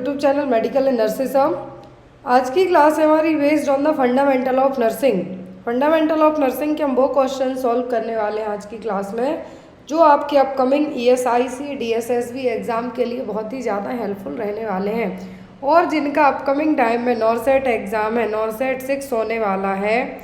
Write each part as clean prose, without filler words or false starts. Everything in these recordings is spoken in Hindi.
YouTube channel medical and nurses. आज की क्लास है हमारी based on the fundamental of nursing. Fundamental of nursing के हम वो क्वेश्चन सॉल्व करने वाले हैं आज की क्लास में, जो आपके अपकमिंग ESIC DSSB एग्ज़ाम के लिए बहुत ही ज़्यादा हेल्पफुल रहने वाले हैं और जिनका अपकमिंग टाइम में नॉरसेट एग्ज़ाम है। नॉरसेट 6 होने वाला है,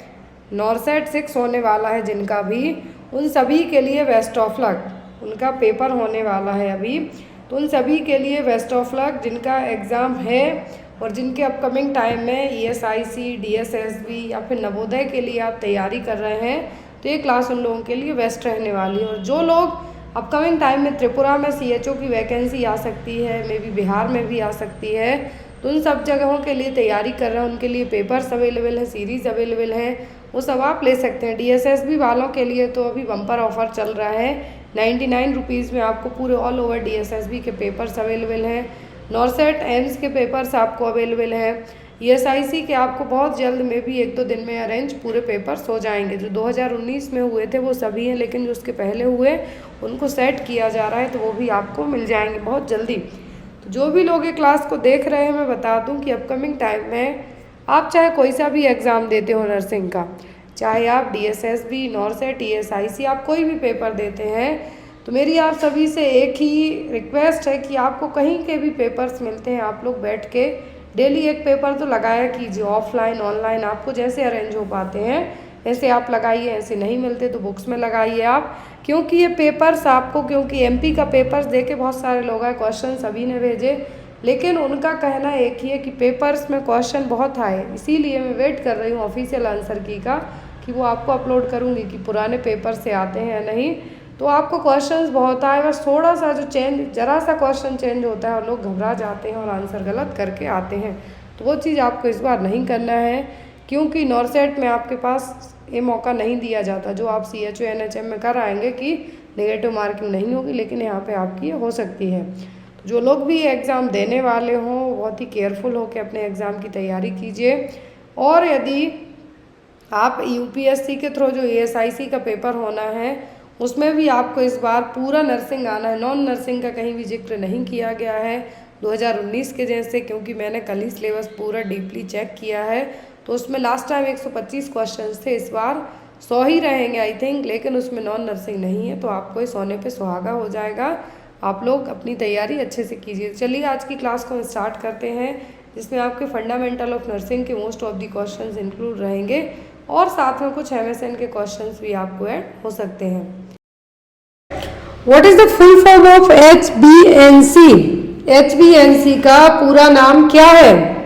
नॉरसेट 6 होने वाला है जिनका भी, उन सभी के लिए बेस्ट ऑफ लक। उनका पेपर होने वाला है अभी, तो उन सभी के लिए बेस्ट ऑफ लक जिनका एग्ज़ाम है और जिनके अपकमिंग टाइम में ESIC DSSB या फिर नवोदय के लिए आप तैयारी कर रहे हैं, तो ये क्लास उन लोगों के लिए बेस्ट रहने वाली है। और जो लोग अपकमिंग टाइम में त्रिपुरा में CHO की वैकेंसी आ सकती है, मे बी बिहार में भी आ सकती है, तो उन सब जगहों के लिए तैयारी कर रहे हैं, उनके लिए पेपर्स अवेलेबल हैं, सीरीज़ अवेलेबल हैं, वो सब आप ले सकते हैं। DSSB वालों के लिए तो अभी बम्पर ऑफ़र चल रहा है, 99 रुपीज़ में आपको पूरे ऑल ओवर DSSB के पेपर्स अवेलेबल हैं। नॉरसेट एम्स के पेपर्स आपको अवेलेबल हैं। ESIC के आपको बहुत जल्द में भी 1-2 दिन में अरेंज पूरे पेपर्स हो जाएंगे। जो 2019 में हुए थे वो सभी हैं, लेकिन जो उसके पहले हुए उनको सेट किया जा रहा है, तो वो भी आपको मिल जाएंगे बहुत जल्दी। तो जो भी लोग ये क्लास को देख रहे हैं, मैं बता दूं कि अपकमिंग टाइम में आप चाहे कोई सा भी एग्ज़ाम देते हो नर्सिंग का, चाहे आप DSSB, नॉरसेट, ESIC, आप कोई भी पेपर देते हैं, तो मेरी आप सभी से एक ही रिक्वेस्ट है कि आपको कहीं के भी पेपर्स मिलते हैं, आप लोग बैठ के डेली एक पेपर तो लगाया कीजिए। ऑफलाइन ऑनलाइन आपको जैसे अरेंज हो पाते हैं ऐसे आप लगाइए, ऐसे नहीं मिलते तो बुक्स में लगाइए आप, क्योंकि ये पेपर्स आपको, क्योंकि MP का पेपर्स देके बहुत सारे लोग आए, क्वेश्चन सभी ने भेजे, लेकिन उनका कहना एक ही है कि पेपर्स में क्वेश्चन बहुत आए, इसीलिए मैं वेट कर रही हूँ ऑफिशियल आंसर की का, कि वो आपको अपलोड करूँगी कि पुराने पेपर से आते हैं या नहीं। तो आपको क्वेश्चंस बहुत आए, बस थोड़ा सा जो चेंज, ज़रा सा क्वेश्चन चेंज होता है और लोग घबरा जाते हैं और आंसर गलत करके आते हैं, तो वो चीज़ आपको इस बार नहीं करना है, क्योंकि नॉरसेट में आपके पास ये मौका नहीं दिया जाता जो आप CHO NHM में कर आएंगे कि नेगेटिव मार्किंग नहीं होगी, लेकिन यहाँ पे आपकी हो सकती है। तो जो लोग भी एग्ज़ाम देने वाले हों, बहुत ही केयरफुल होकर अपने एग्ज़ाम की तैयारी कीजिए। और यदि आप UPSC के थ्रू जो ESIC का पेपर होना है, उसमें भी आपको इस बार पूरा नर्सिंग आना है, नॉन नर्सिंग का कहीं भी जिक्र नहीं किया गया है 2019 के जैसे, क्योंकि मैंने कल ही सिलेबस पूरा डीपली चेक किया है, तो उसमें लास्ट टाइम 125 क्वेश्चन थे, इस बार 100 ही रहेंगे आई थिंक, लेकिन उसमें नॉन नर्सिंग नहीं है, तो आपको ये सोने पे सुहागा हो जाएगा। आप लोग अपनी तैयारी अच्छे से कीजिए। चलिए आज की क्लास को हम स्टार्ट करते हैं, जिसमें आपके फंडामेंटल ऑफ नर्सिंग के most of the questions include रहेंगे और साथ में कुछ MSN के क्वेश्चंस भी आपको ऐड हो सकते हैं। What is the full form of HBNC? HBNC का पूरा नाम क्या है?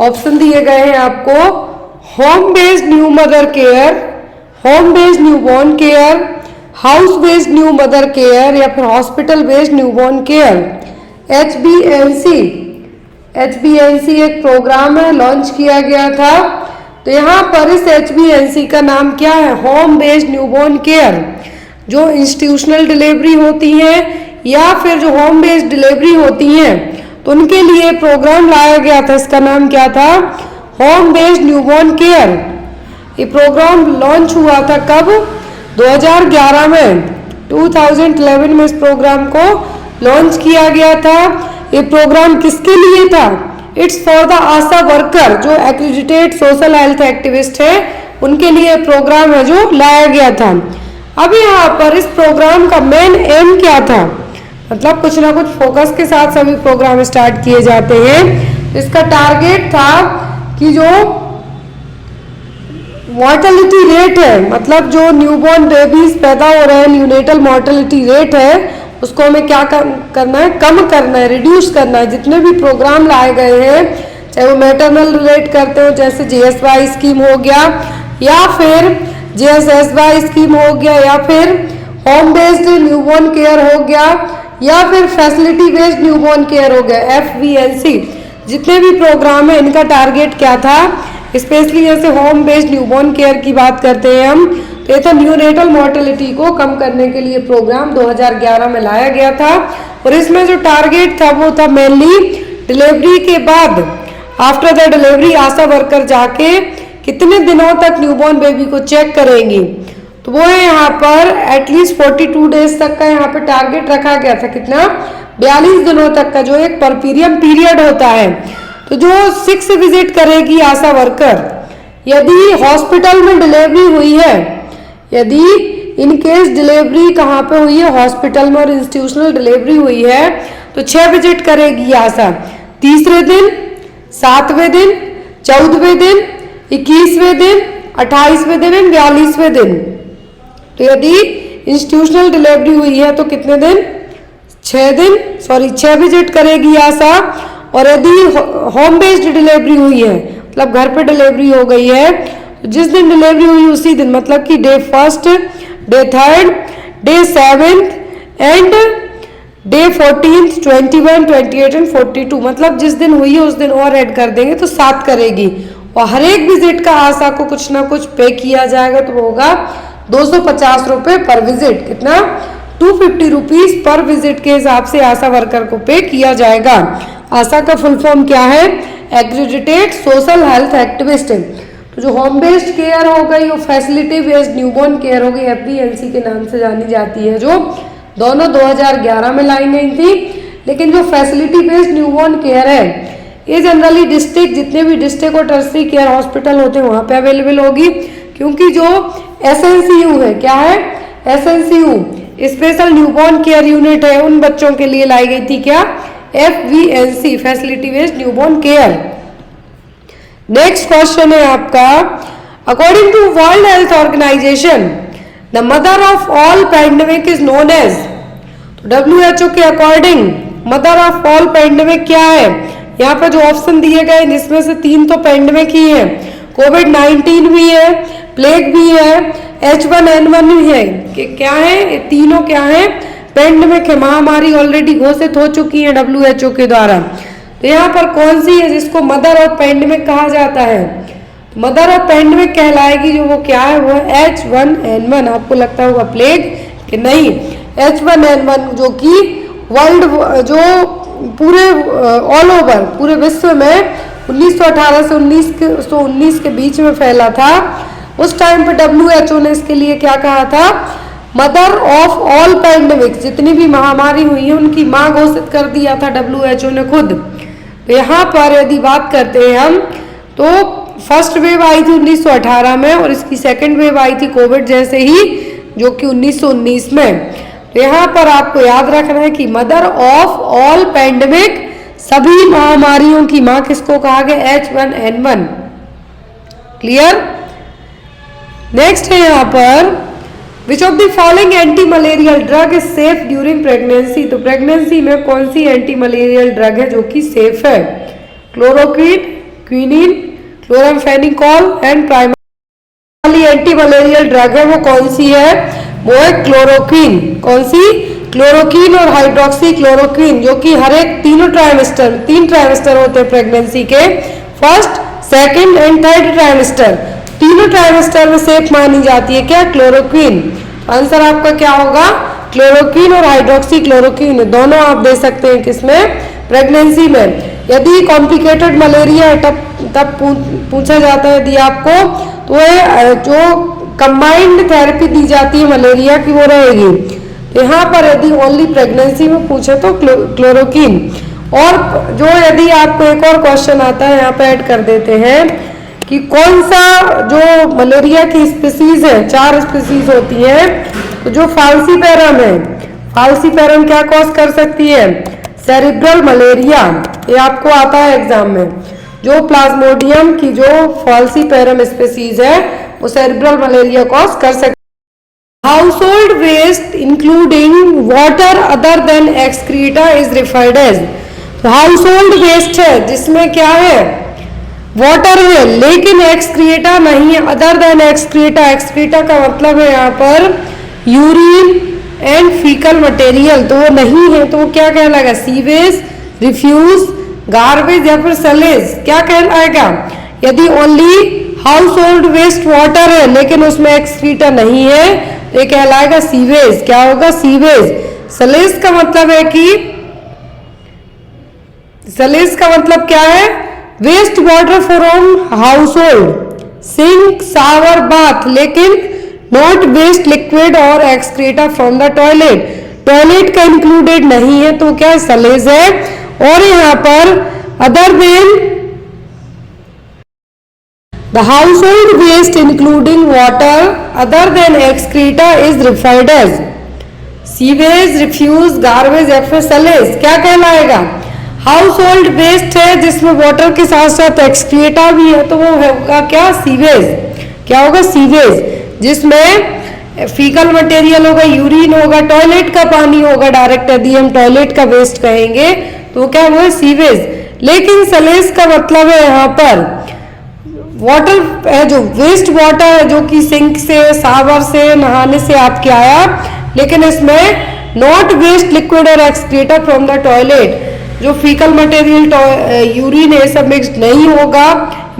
ऑप्शन दिए गए हैं आपको, home based new mother care, home based newborn care, house based new mother care या फिर hospital based newborn care. HBNC एक प्रोग्राम है, लॉन्च किया गया था, तो यहाँ पर इस HBNC का नाम क्या है? Home based newborn care. जो इंस्टीट्यूशनल डिलीवरी होती हैं या फिर जो होम बेस्ड डिलीवरी होती हैं, तो उनके लिए प्रोग्राम लाया गया था, इसका नाम क्या था? Home based newborn care. ये प्रोग्राम लॉन्च हुआ था कब? 2011 में, 2011 में इस प्रोग्राम को लॉन्च किया गया था। ये प्रोग्राम किसके लिए था? It's for the Asha worker, जो एक्रेडिटेड सोशल हेल्थ एक्टिविस्ट है, उनके लिए प्रोग्राम है जो लाया गया था। अब यहाँ पर इस प्रोग्राम का मेन एम क्या था? मतलब कुछ ना कुछ फोकस के साथ सभी प्रोग्राम स्टार्ट किए जाते हैं। इसका टारगेट था कि जो मॉर्टेलिटी रेट है, मतलब जो न्यूबॉर्न बेबीज पैदा हो रहे हैं, न्यूनेटल मॉर्टेलिटी रेट है, उसको हमें क्या करना है? कम करना है, रिड्यूस करना है। जितने भी प्रोग्राम लाए गए हैं, चाहे वो मैटरनल रिलेट करते हो, जैसे JSY स्कीम हो गया, या फिर JSSY स्कीम हो गया, या फिर होम बेस्ड न्यूबॉर्न केयर हो गया, या फिर फैसिलिटी बेस्ड न्यूबॉर्न केयर हो गया, FBNC। जितने भी प्रोग्राम है, इनका टारगेट क्या था? स्पेशली जैसे होम बेस्ड न्यूबॉर्न केयर की बात करते हैं हम, तो ये था न्यूनेटल मॉर्टेलिटी को कम करने के लिए प्रोग्राम 2011 में लाया गया था। और इसमें जो टारगेट था वो था मेनली डिलीवरी के बाद, after the delivery Asha worker जाके कितने दिनों तक न्यूबॉर्न बेबी को चेक करेंगी, तो वो है यहाँ पर एटलीस्ट 42 डेज तक का यहाँ पे टारगेट रखा गया था। कितना? 42 दिनों तक का जो एक परपीरियम पीरियड होता है। तो जो 6 विजिट करेगी आशा वर्कर, यदि हॉस्पिटल में डिलीवरी हुई है, यदि इन केस डिलीवरी कहाँ पे हुई है, हॉस्पिटल में और इंस्टीट्यूशनल डिलीवरी हुई है, तो 6 विजिट करेगी आशा। तीसरे दिन, 7वें दिन, 14वें दिन, 21वें दिन, 28वें दिन एंड 42वें दिन। तो यदि इंस्टीट्यूशनल डिलीवरी हुई है तो कितने दिन, 6 विजिट करेगी आशा। और यदि होम बेस्ड डिलीवरी हुई है, मतलब घर पे डिलीवरी हो गई है, तो जिस दिन डिलीवरी हुई उसी दिन, मतलब कि day 1, day 3, day 7 and day 14, 21, 28 and 42, मतलब जिस दिन हुई है उस दिन और ऐड कर देंगे तो 7 करेगी। और हर एक विजिट का आशा को कुछ ना कुछ पे किया जाएगा, तो होगा 250 रुपये पर विजिट। कितना, 250 रुपीज पर विजिट के हिसाब से आशा वर्कर को पे किया जाएगा। आशा का फुल फॉर्म क्या है, एक्रेडिटेड सोशल हेल्थ एक्टिविस्ट। तो जो होम बेस्ड केयर हो गई, वो फैसिलिटी बेस्ड न्यूबॉर्न केयर हो गई, FBNC के नाम से जानी जाती है, जो दोनों 2011 में लाई गई थी। लेकिन जो फैसिलिटी बेस्ड न्यूबॉर्न केयर है, ये जनरली डिस्ट्रिक्ट, जितने भी डिस्ट्रिक्ट और टर्सरी केयर हॉस्पिटल होते हैं वहाँ पे अवेलेबल होगी। क्योंकि जो SNCU है, क्या है, SNCU special newborn care unit है, उन बच्चों के लिए लाई गई थी क्या, FBNC facility based newborn care. Next question है आपका, according to World Health Organization the mother of all pandemic is known as. तो WHO के according mother of all pandemic क्या है, यहाँ पर जो ऑप्शन दिए गए जिसमें से 3 तो पैंडेमिक ही है, कोविड-19 भी है, प्लेग भी है, H1N1 भी है। कि क्या है, ये तीनों क्या है, पैंडेमिक है, महामारी ऑलरेडी घोषित हो चुकी है WHO के द्वारा। तो यहाँ पर कौन सी है जिसको मदर ऑफ पैंडेमिक कहा जाता है, मदर ऑफ पैंडेमिक कहलाएगी जो, वो क्या है, वो है H1N1। आपको लगता होगा प्लेग, कि नहीं, H1N1 जो कि वर्ल्ड, जो पूरे ऑल ओवर पूरे विश्व में 1918 से 1919 के बीच में फैला था। उस टाइम पे WHO ने इसके लिए क्या कहा था, मदर ऑफ ऑल पैंडेमिक, जितनी भी महामारी हुई है उनकी माँ घोषित कर दिया था WHO ने खुद। तो यहाँ पर यदि बात करते हैं हम, तो फर्स्ट वेव आई थी 1918 में, और इसकी सेकेंड वेव आई थी कोविड जैसे ही, जो कि 1919 में। तो यहाँ पर आपको याद रखना है कि मदर ऑफ ऑल पैंडेमिक, सभी महामारियों की माँ किसको कहा गया, H1N1। क्लियर। नेक्स्ट है यहाँ पर, which of the following anti malarial drug is safe during pregnancy. तो प्रेगनेंसी में कौन सी एंटी मलेरियल ड्रग है जो कि सेफ है, chloroquine, quinine, chloramphenicol and primary anti malarial drug है वो कौन सी है, वो है क्लोरोक्विन। कौन सी, क्लोरोक्विन और हाइड्रोक्सी क्लोरोक्विन, जो कि हर एक 3 ट्राइमेस्टर होते हैं प्रेगनेंसी के, first, second and third trimester, तीनों ट्राइमेस्टर में सेफ मानी जाती है क्या, क्लोरोक्विन। आंसर आपका क्या होगा, क्लोरोक्विन और हाइड्रोक्सी क्लोरोक्विन, दोनों आप दे सकते हैं किसमें, प्रेगनेंसी में। यदि कॉम्प्लिकेटेड मलेरिया है तब पूछा जाता है यदि आपको, तो जो कंबाइंड थेरेपी दी जाती है मलेरिया की वो रहेगी। तो यहाँ पर यदि ओनली प्रेगनेंसी में पूछे तो क्लोरोक्विन। और जो यदि आपको एक और क्वेश्चन आता है, यहाँ पे ऐड कर देते हैं कि कौन सा जो मलेरिया की स्पीसीज है, 4 स्पीसीज होती है। तो जो फाल्सीपैरम है, फाल्सीपैरम क्या कॉज कर सकती है, सेरिब्रल मलेरिया, ये आपको आता है एग्जाम में। जो प्लाज्मोडियम की जो फाल्सीपैरम स्पीसीज है वो सेरिब्रल मलेरिया कॉज कर सकती है। Household waste including water other than excreta is referred as. Household waste है जिसमें क्या है, वाटर है लेकिन एक्सक्रीटा नहीं है, अदर देन एक्सक्रीटा। एक्सक्रीटा का मतलब है यहाँ पर यूरिन एंड फीकल मटेरियल, तो वो नहीं है तो वो क्या कहलाएगा, सीवेज, रिफ्यूज, गार्बेज या फिर सलेज, क्या कहलाएगा। यदि only household waste water है लेकिन उसमें एक्सक्रीटा नहीं है तो ये कहलाएगा सीवेज। क्या होगा, सीवेज। सलेज का मतलब है कि, सलेज का मतलब क्या है, waste water from household, sink, shower, bath, लेकिन नॉट वेस्ट लिक्विड और excreta from the toilet. Toilet का इंक्लूडेड नहीं है तो क्या सलेज है। और यहाँ पर other than the household waste including water other than excreta is referred as sewage, refuse, garbage या फिर सलेज। क्या कहलाएगा? हाउस होल्ड वेस्ट है जिसमें वाटर के साथ साथ एक्सक्रीटा भी है तो वो होगा क्या? सीवेज। क्या होगा? सीवेज, जिसमें फीकल मटेरियल होगा, यूरिन होगा, टॉयलेट का पानी होगा, डायरेक्ट यदि हम टॉयलेट का वेस्ट कहेंगे तो क्या हुआ? सीवेज। लेकिन सलेज का मतलब है यहाँ पर वाटर है, जो वेस्ट वाटर है जो कि सिंक से, शावर से, नहाने से आपके आया, लेकिन इसमें नॉट वेस्ट लिक्विड और एक्सक्रीटा फ्रॉम द टॉयलेट, जो फीकल मटेरियल, यूरिन ये सब मिक्स नहीं होगा।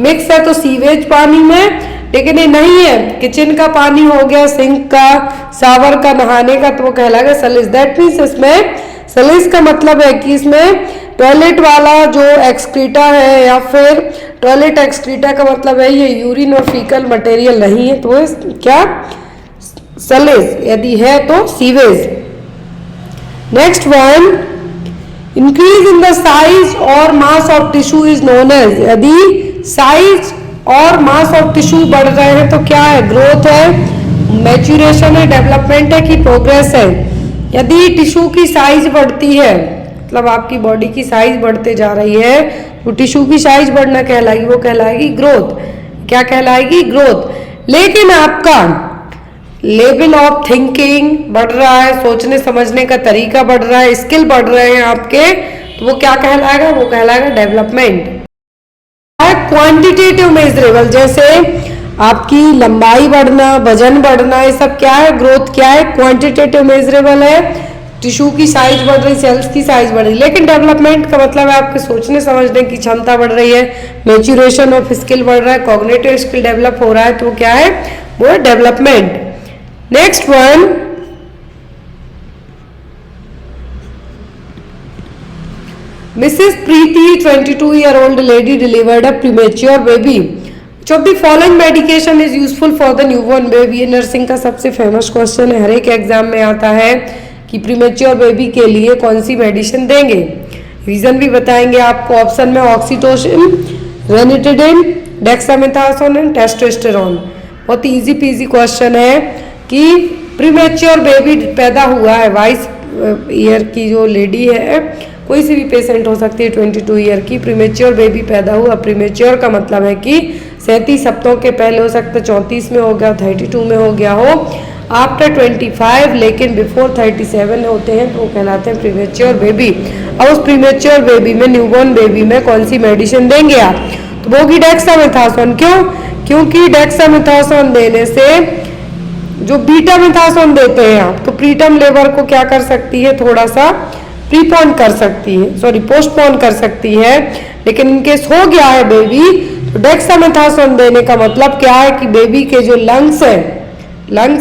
मिक्स है तो सीवेज पानी में, लेकिन ये नहीं है, किचन का पानी हो गया, सिंक का, शावर का, नहाने का, तो वो कहलाएगा सलेज। दैट मीन्स इसमें सलेज का मतलब है कि इसमें टॉयलेट वाला जो एक्सक्रीटा है या फिर टॉयलेट एक्सक्रीटा का मतलब है ये यूरिन और फीकल मटेरियल नहीं है तो क्या? सलेज। यदि है तो sewage. Next one, increase in the size और mass of tissue is known as. यदि साइज और मास ऑफ टिश्यू बढ़ रहे हैं तो क्या है? ग्रोथ है, मैच्यूरेशन है, डेवलपमेंट है कि प्रोग्रेस है। यदि टिश्यू की साइज बढ़ती है, मतलब आपकी बॉडी की साइज बढ़ते जा रही है तो टिश्यू की साइज बढ़ना कहलाएगी, वो कहलाएगी ग्रोथ। क्या कहलाएगी? ग्रोथ। लेकिन आपका लेवल ऑफ थिंकिंग बढ़ रहा है, सोचने समझने का तरीका बढ़ रहा है, स्किल बढ़ रहे हैं आपके, तो वो क्या कहलाएगा? वो कहलाएगा डेवलपमेंट। क्वांटिटेटिव मेजरेबल, जैसे आपकी लंबाई बढ़ना, वजन बढ़ना, ये सब क्या है? ग्रोथ। क्या है? क्वांटिटेटिव मेजरेबल है। टिश्यू की साइज बढ़ रही, सेल्स की साइज बढ़ रही। लेकिन डेवलपमेंट का मतलब है आपके सोचने समझने की क्षमता बढ़ रही है, मैच्यूरेशन ऑफ स्किल बढ़ रहा है, कॉग्निटिव स्किल डेवलप हो रहा है, तो क्या है? वो है development. Next one, Mrs. Preeti, 22-year-old lady, delivered a premature baby. Which of the following medication is useful for the newborn baby? Nursing का सबसे फेमस क्वेश्चन है, हर एक एग्जाम में आता है कि प्रीमेच्योर बेबी के लिए कौन सी मेडिसिन देंगे। रीजन भी बताएंगे आपको। ऑप्शन में oxytocin, ranitidine, dexamethasone and testosterone. बहुत इजी पीजी क्वेश्चन है कि प्रीमेच्योर बेबी पैदा हुआ है, 22 ईयर की जो लेडी है, कोई सी भी पेशेंट हो सकती है 22 ईयर की, प्रीमेच्योर बेबी पैदा हुआ। प्रीमेच्योर का मतलब है कि 37 हफ्तों के पहले हो सकता है, 34 में हो गया, 32 में हो गया हो, आफ्टर 25 लेकिन बिफोर 37 होते हैं तो वो कहलाते हैं प्रीमेच्योर बेबी। अब उस प्रीमेच्योर बेबी में, न्यूबॉर्न बेबी में कौन सी मेडिसिन देंगे आप? तो वो की डेक्सामेथासोन। क्यों? क्योंकि डेक्सामेथासोन देने से जो बीटामेथासोन देते हैं आप, तो प्रीटर्म लेबर को क्या कर सकती है? थोड़ा सा प्रीपोन कर सकती है, सॉरी पोस्टपोन कर सकती है। लेकिन इनकेस हो गया है बेबी, तो डेक्सामेथासोन देने का मतलब क्या है कि बेबी के जो लंग्स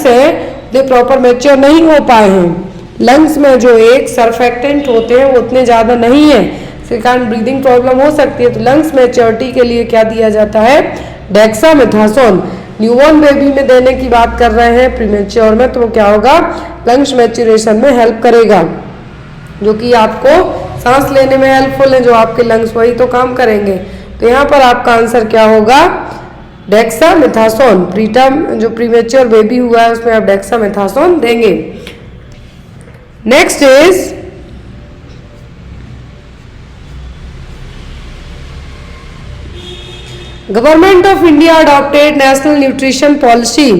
है वो प्रॉपर मैच्योर नहीं हो पाए हैं। लंग्स में जो एक सरफेक्टेंट होते हैं वो उतने ज़्यादा नहीं है, इसके कारण ब्रीदिंग प्रॉब्लम हो सकती है। तो लंग्स मैच्योरिटी के लिए क्या दिया जाता है? डेक्सामेथासोन। न्यूबॉर्न बेबी में देने की बात कर रहे हैं, प्रीमेच्योर में, तो वो क्या होगा? लंग्स मैच्यूरेशन में हेल्प करेगा, जो कि आपको सांस लेने में हेल्पफुल है, जो आपके लंग्स वही तो काम करेंगे। तो यहाँ पर आपका आंसर क्या होगा? डेक्सामेथासोन। प्रीटर्म जो प्रीमेच्योर बेबी हुआ है उसमें आप डेक्सामेथासोन देंगे। Next is government of India adopted national nutrition policy.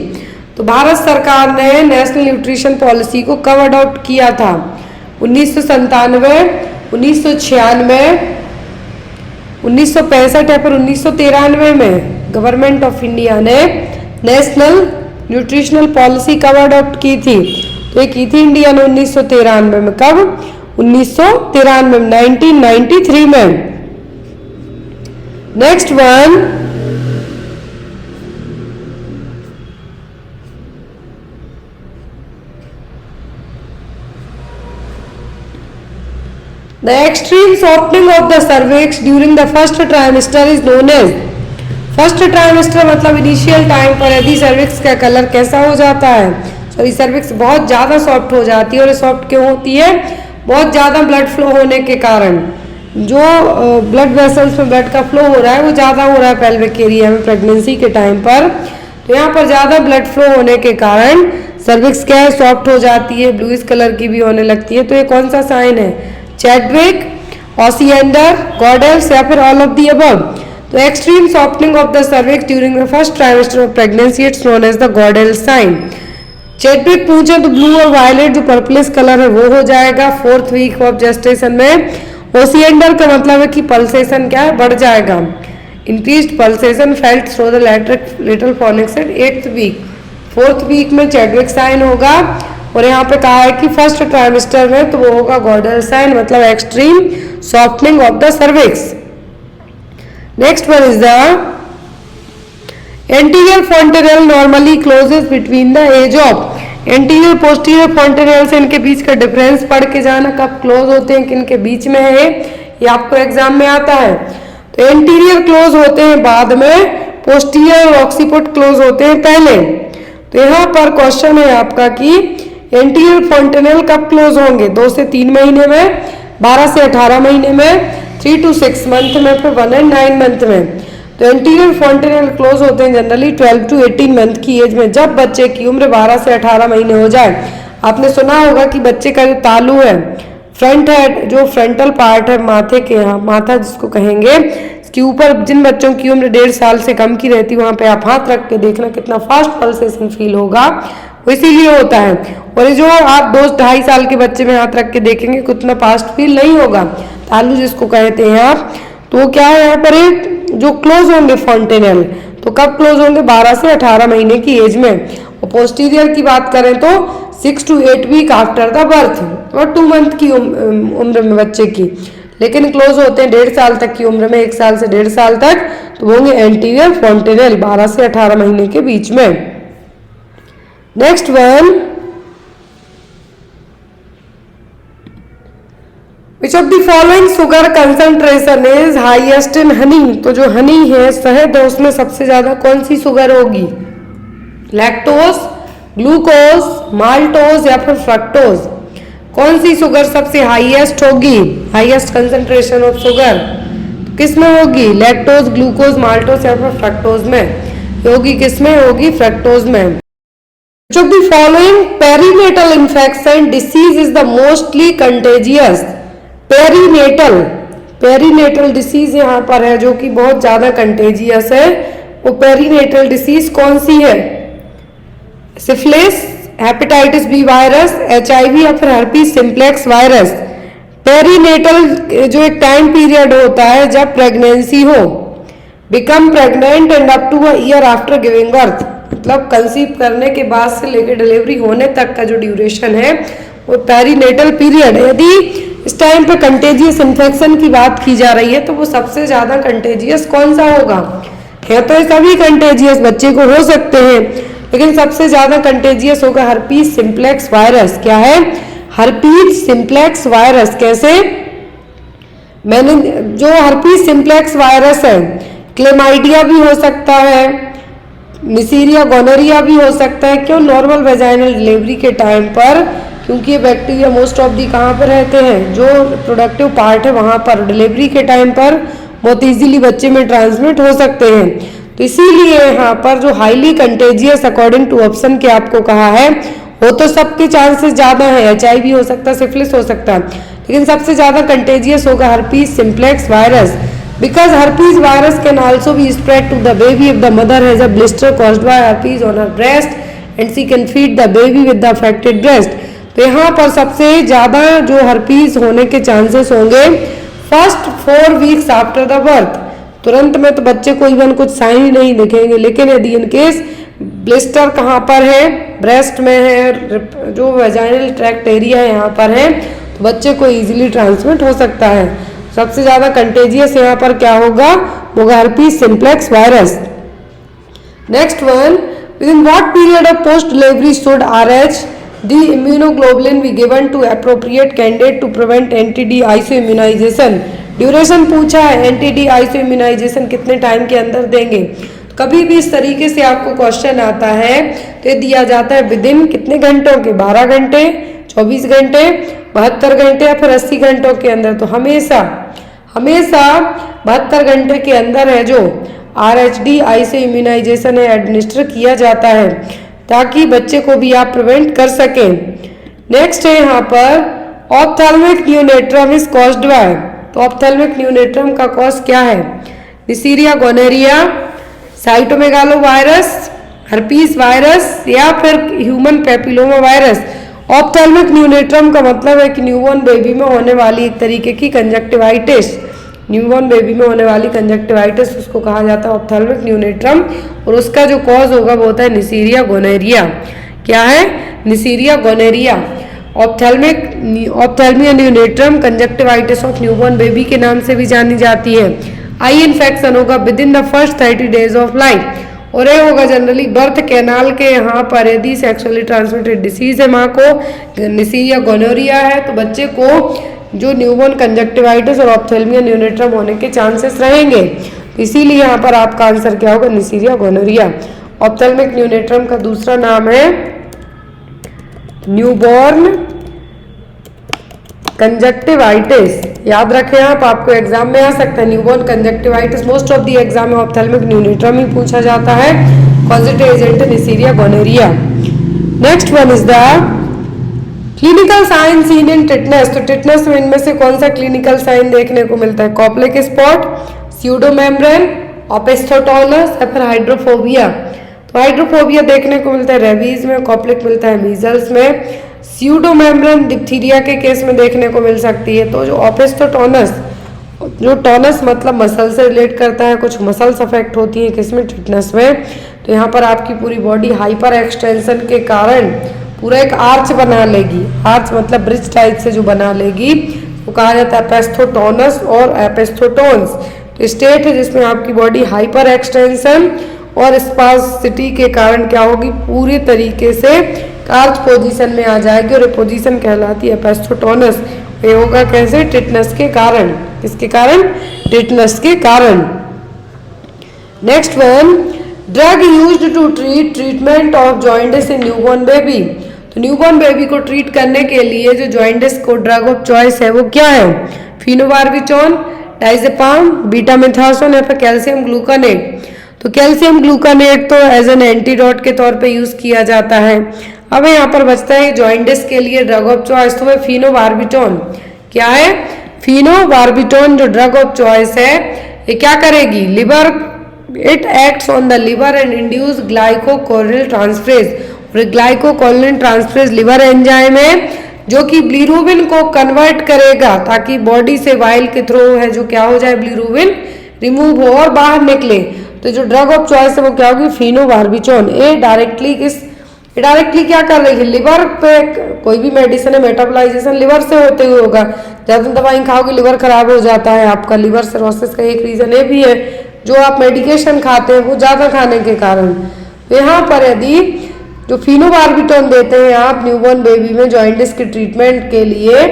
तो भारत सरकार ने नेशनल न्यूट्रिशन पॉलिसी को कब अडॉप्ट किया था? 1997, 1996, 1965 या फिर 1993 में गवर्नमेंट ऑफ इंडिया ने नेशनल न्यूट्रिशनल पॉलिसी कब अडॉप्ट की थी? तो ये की थी इंडिया ने 1993 में। कब? 1993 में, 1993 में। Next one, the extreme softening of the cervix during the first trimester is known as. First trimester मतलब इनिशियल टाइम पर यदि सर्विक्स का कलर कैसा हो जाता है? सॉरी सर्विक्स बहुत ज़्यादा सॉफ्ट हो जाती है। और सॉफ्ट क्यों होती है? बहुत ज़्यादा ब्लड फ्लो होने के कारण। जो ब्लड वेसल्स में ब्लड का फ्लो हो रहा है वो ज़्यादा हो रहा है पेल्विक एरिया में प्रेगनेंसी के टाइम पर, तो यहाँ पर ज़्यादा ब्लड फ्लो होने के कारण सर्विक्स क्या है, सॉफ्ट हो जाती है, ब्लूइश कलर की भी होने लगती है। तो ये कौन सा साइन है? चैडविक, ओसिएंडर, गॉडेल्स या फिर ऑल ऑफ दी अबव। तो extreme softening of the cervix during the first trimester of pregnancy, it's known as the Goodell sign. Chadwick पूछे तो ब्लू और वायलेट जो पर्पलिश कलर है वो हो जाएगा 4th वीक ऑफ जेस्टेशन में। ओसिएंडर का मतलब है कि पल्सेशन क्या है, बढ़ जाएगा, increased pulsation felt through the lateral fornix at 8th week. 4th week में चैडविक साइन होगा। और यहाँ पे कहा है कि फर्स्ट ट्राइमेस्टर में तो वो होगा गॉडेल साइन, मतलब extreme softening of the cervix. Next one is the anterior fontanel normally closes between the age of. Anterior posterior fontanel से इनके बीच का डिफरेंस पढ़ के जाना, कब क्लोज होते हैं, किन के बीच में है, ये आपको एग्जाम में आता है। तो एंटीरियर क्लोज होते हैं बाद में, पोस्टीरियर और ऑक्सीपुट क्लोज होते हैं पहले। तो यहाँ पर क्वेश्चन है आपका कि एंटीरियर फॉन्टेनल कब क्लोज होंगे? 2 से 3 महीने में, 12 से 18 महीने में, 3 to 6 मंथ में, फिर 1 and 9 मंथ में। तो एंटीरियर फॉन्टेनल क्लोज होते हैं जनरली 12 to 18 मंथ की एज में, जब बच्चे की उम्र 12 से 18 महीने हो जाए। आपने सुना होगा कि बच्चे का जो तालू है, फ्रंट हेड, जो फ्रंटल पार्ट है माथे के, यहाँ माथा जिसको कहेंगे, इसके ऊपर जिन बच्चों की उम्र 1.5 साल से कम की रहती है वहाँ पे आप हाथ रख के देखना कितना फास्ट पल्सेशन फील होगा, वो इसीलिए होता है। और जो आप 2-2.5 साल के बच्चे में हाथ रख के देखेंगे कितना फास्ट फील नहीं होगा, तालू जिसको कहते हैं आप। तो क्या है यहाँ पर एक जो क्लोज होंगे फॉन्टेनल, तो कब क्लोज होंगे? 12 से 18 महीने की एज में। और पोस्टीरियर की बात करें तो 6 to 8 week after the birth और 2 मंथ की उम्र में बच्चे की। लेकिन क्लोज होते हैं 1.5 साल तक की उम्र में, 1 साल से 1.5 साल तक, तो वो होंगे एंटीरियर फॉन्टेनल 12 से 18 महीने के बीच में। Next one, which of the following sugar concentration is highest in Honey. तो जो हनी है, शहद है, उसमें सबसे ज्यादा कौन सी शुगर होगी? लैक्टोज, ग्लूकोज, माल्टोज या फिर फ्रक्टोज? कौन सी शुगर सबसे हाईएस्ट होगी? हाईएस्ट कंसंट्रेशन ऑफ शुगर किस में होगी? लैक्टोज, ग्लूकोज, माल्टोज या फिर फ्रक्टोज में होगी? किस में होगी? फ्रक्टोज में। Which of the following perinatal infection disease is the mostly contagious? Perinatal disease यहाँ पर है जो कि बहुत ज्यादा कंटेजियस है। वो पेरीनेटल डिसीज कौन सी है? Syphilis, hepatitis B virus, HIV या फिर हर्पीस सिम्प्लेक्स वायरस। पेरीनेटल जो एक टाइम पीरियड होता है जब प्रेगनेंसी हो, become pregnant and up to a year after giving birth, मतलब कंसीव करने के बाद से लेकर डिलीवरी होने तक का जो ड्यूरेशन है वो पेरीनेटल पीरियड है। यदि इस टाइम पे कंटेजियस इन्फेक्शन की बात की जा रही है तो वो सबसे ज्यादा कंटेजियस कौन सा होगा? है तो सभी कंटेजियस बच्चे को हो सकते हैं, लेकिन सबसे ज्यादा कंटेजियस होगा हर्पीस सिम्प्लेक्स वायरस। क्या है? Herpes simplex virus. कैसे? मैंने जो हर्पीस सिम्प्लेक्स वायरस है, क्लेमाइडिया भी हो सकता है, मिसीरिया गोनोरिया भी हो सकता है। क्यों? नॉर्मल वेजाइनल डिलीवरी के टाइम पर, क्योंकि ये बैक्टीरिया मोस्ट ऑफ दी कहाँ पर रहते हैं? जो प्रोडक्टिव पार्ट है वहाँ पर। डिलीवरी के टाइम पर बहुत इजीली बच्चे में ट्रांसमिट हो सकते हैं, तो इसीलिए यहाँ पर जो highly contagious according to option के आपको कहा है, वो तो सबके चांसेस ज्यादा है, HIV हो सकता है, सिफिलिस हो सकता है, लेकिन सबसे ज्यादा कंटेजियस होगा herpes simplex virus. Because herpes virus can also be spread to the baby if the mother has a blister caused by herpes on her breast and she can feed the baby with the affected breast. तो यहाँ पर सबसे ज़्यादा जो herpes होने के चांसेस होंगे first 4 weeks after the birth. तुरंत में तो बच्चे को इवन कुछ साइन ही नहीं दिखेंगे, लेकिन यदि इनकेस ब्लिस्टर कहाँ पर है? ब्रेस्ट में है, जो वेजाइनल ट्रैक्ट एरिया है यहाँ पर है, तो बच्चे को इजीली ट्रांसमिट हो सकता है। सबसे ज्यादा कंटेजियस यहाँ पर क्या होगा? होगा herpes simplex virus. Next one, within what period of post delivery should RH the immunoglobulin be given to appropriate candidate to prevent NTD isoimmunization. Duration पूछा है, NTD आइसो इम्यूनाइजेशन कितने टाइम के अंदर देंगे? कभी भी इस तरीके से आपको क्वेश्चन आता है तो ये दिया जाता है विदिन कितने घंटों के, 12 घंटे, 24 घंटे, 72 घंटे या फिर 80 घंटों के अंदर। तो हमेशा 72 घंटे के अंदर है जो RHD से इम्यूनाइजेशन है एडमिनिस्टर किया जाता है, ताकि बच्चे को भी आप प्रिवेंट कर सकें। नेक्स्ट है यहाँ पर ophthalmic neonatorum is caused by. तो ऑप्थेल्मिक न्यूनेट्रम का कॉज क्या है? Neisseria gonorrhoea, cytomegalovirus, herpes virus या फिर human papilloma virus. Ophthalmic neonatorum का मतलब है कि न्यूबॉर्न बेबी में होने वाली एक तरीके की कंजक्टिवाइटिस, न्यूबॉर्न बेबी में होने वाली कंजक्टिवाइटिस उसको कहा जाता है ऑप्थेल्मिक न्यूनेट्रम, और उसका जो कॉज होगा वो होता है निसीरिया गोनेरिया। क्या है? Neisseria gonorrhoea. Ophthalmia neonatorum conjunctivitis of newborn baby के नाम से भी जानी जाती है। आई इन्फेक्शन होगा within the first 30 days of life, और ये होगा जनरली बर्थ कैनाल के यहाँ पर। यदि सेक्सुअली ट्रांसमिटेड डिसीज है, माँ को निसीरिया गोनोरिया है, तो बच्चे को जो न्यूबॉर्न कंजक्टिवाइटिस और ऑप्थेल्मिया न्यूनेट्रम होने के चांसेस रहेंगे। इसीलिए यहाँ पर आपका आंसर क्या होगा? निसीरिया गोनोरिया। ऑप्थेल्मिक न्यूनेट्रम का दूसरा नाम है न्यूबॉर्न कंजक्टिवाइटिस। याद रखें आप, आपको एग्जाम में आ सकता है newborn conjunctivitis. Most of the exam में ऑप्थेल्मिक न्यूनेट्रम ही पूछा जाता है। Positive agent Neisseria gonorrhoea. Next one is the clinical sign seen in tetanus. तो टिटनेस में इनमें से कौन सा क्लिनिकल साइन देखने को मिलता है? कॉप्लिक स्पॉट, स्यूडोमेम्ब्रेन, ओपेस्थोटोनस या फिर हाइड्रोफोबिया। तो हाइड्रोफोबिया देखने को मिलता है रेबीज में, कॉप्लिक मिलता है मीजल्स में, स्यूडोमेम्ब्रेन डिप्थीरिया के केस में देखने को मिल सकती है। तो जो ओपेस्थोटोनस, जो टोनस मतलब मसल से रिलेट करता है, कुछ मसल्स अफेक्ट होती है किसमें? टिटनेस में। तो यहाँ पर आपकी पूरी बॉडी हाइपर एक्सटेंशन के कारण पूरा एक आर्च बना लेगी। आर्च मतलब ब्रिज टाइप से जो बना लेगी वो कहा जाता है एपेस्थोटोनस और एपेस्थोटोन्स। तो स्टेट है जिसमें आपकी बॉडी हाइपर एक्सटेंशन और स्पासिटी के कारण क्या होगी? पूरी तरीके से आर्च पोजीशन में आ जाएगी, और ये पोजीशन कहलाती है एपेस्थोटोनस। ये होगा कैसे? टिटनेस के कारण। किसके कारण? टिटनेस के कारण। Next one, drug used to treatment of jaundice in newborn baby. तो न्यूबॉर्न बेबी को ट्रीट करने के लिए जो जॉइंटिस को ड्रग ऑफ चॉइस है वो क्या है? फिनोबार्बिटोन, डाइजेपाम, बीटामिथासोन या फिर कैल्शियम ग्लूकानेट। तो कैल्शियम ग्लूकानेट तो एज एन एंटीडोट के तौर पे यूज किया जाता है। अब यहाँ पर बचता है जॉइंटिस के लिए ड्रग ऑफ चॉइस, तो वह फिनोबार्बिटोन। क्या है? फिनोबार्बिटोन जो ड्रग ऑफ चॉइस है ये क्या करेगी? Liver, it acts on the liver and induce glycocoline transferase. और ग्लाइकोकोलिन ट्रांसफरेज लिवर एंजाइम है जो कि बिलिरुबिन को कन्वर्ट करेगा, ताकि बॉडी से वाइल के थ्रू है जो क्या हो जाए? बिलिरुबिन रिमूव हो और बाहर निकले। तो जो ड्रग ऑफ चॉइस है वो क्या होगी? फिनोबार्बिटोन। ये डायरेक्टली क्या कर रही है? लिवर पे कोई भी मेडिसिन है मेटाबोलाइजेशन लिवर से होते हुए होगा। ज़्यादा दवाई खाओगे लिवर खराब हो जाता है आपका। लिवर सिरोसिस का एक रीजन ये भी है, जो आप मेडिकेशन खाते हैं वो ज़्यादा खाने के कारण। तो यहाँ पर यदि जो फिनोबार्बिटोन देते हैं आप न्यूबॉर्न बेबी में जॉइंटिस की ट्रीटमेंट के लिए,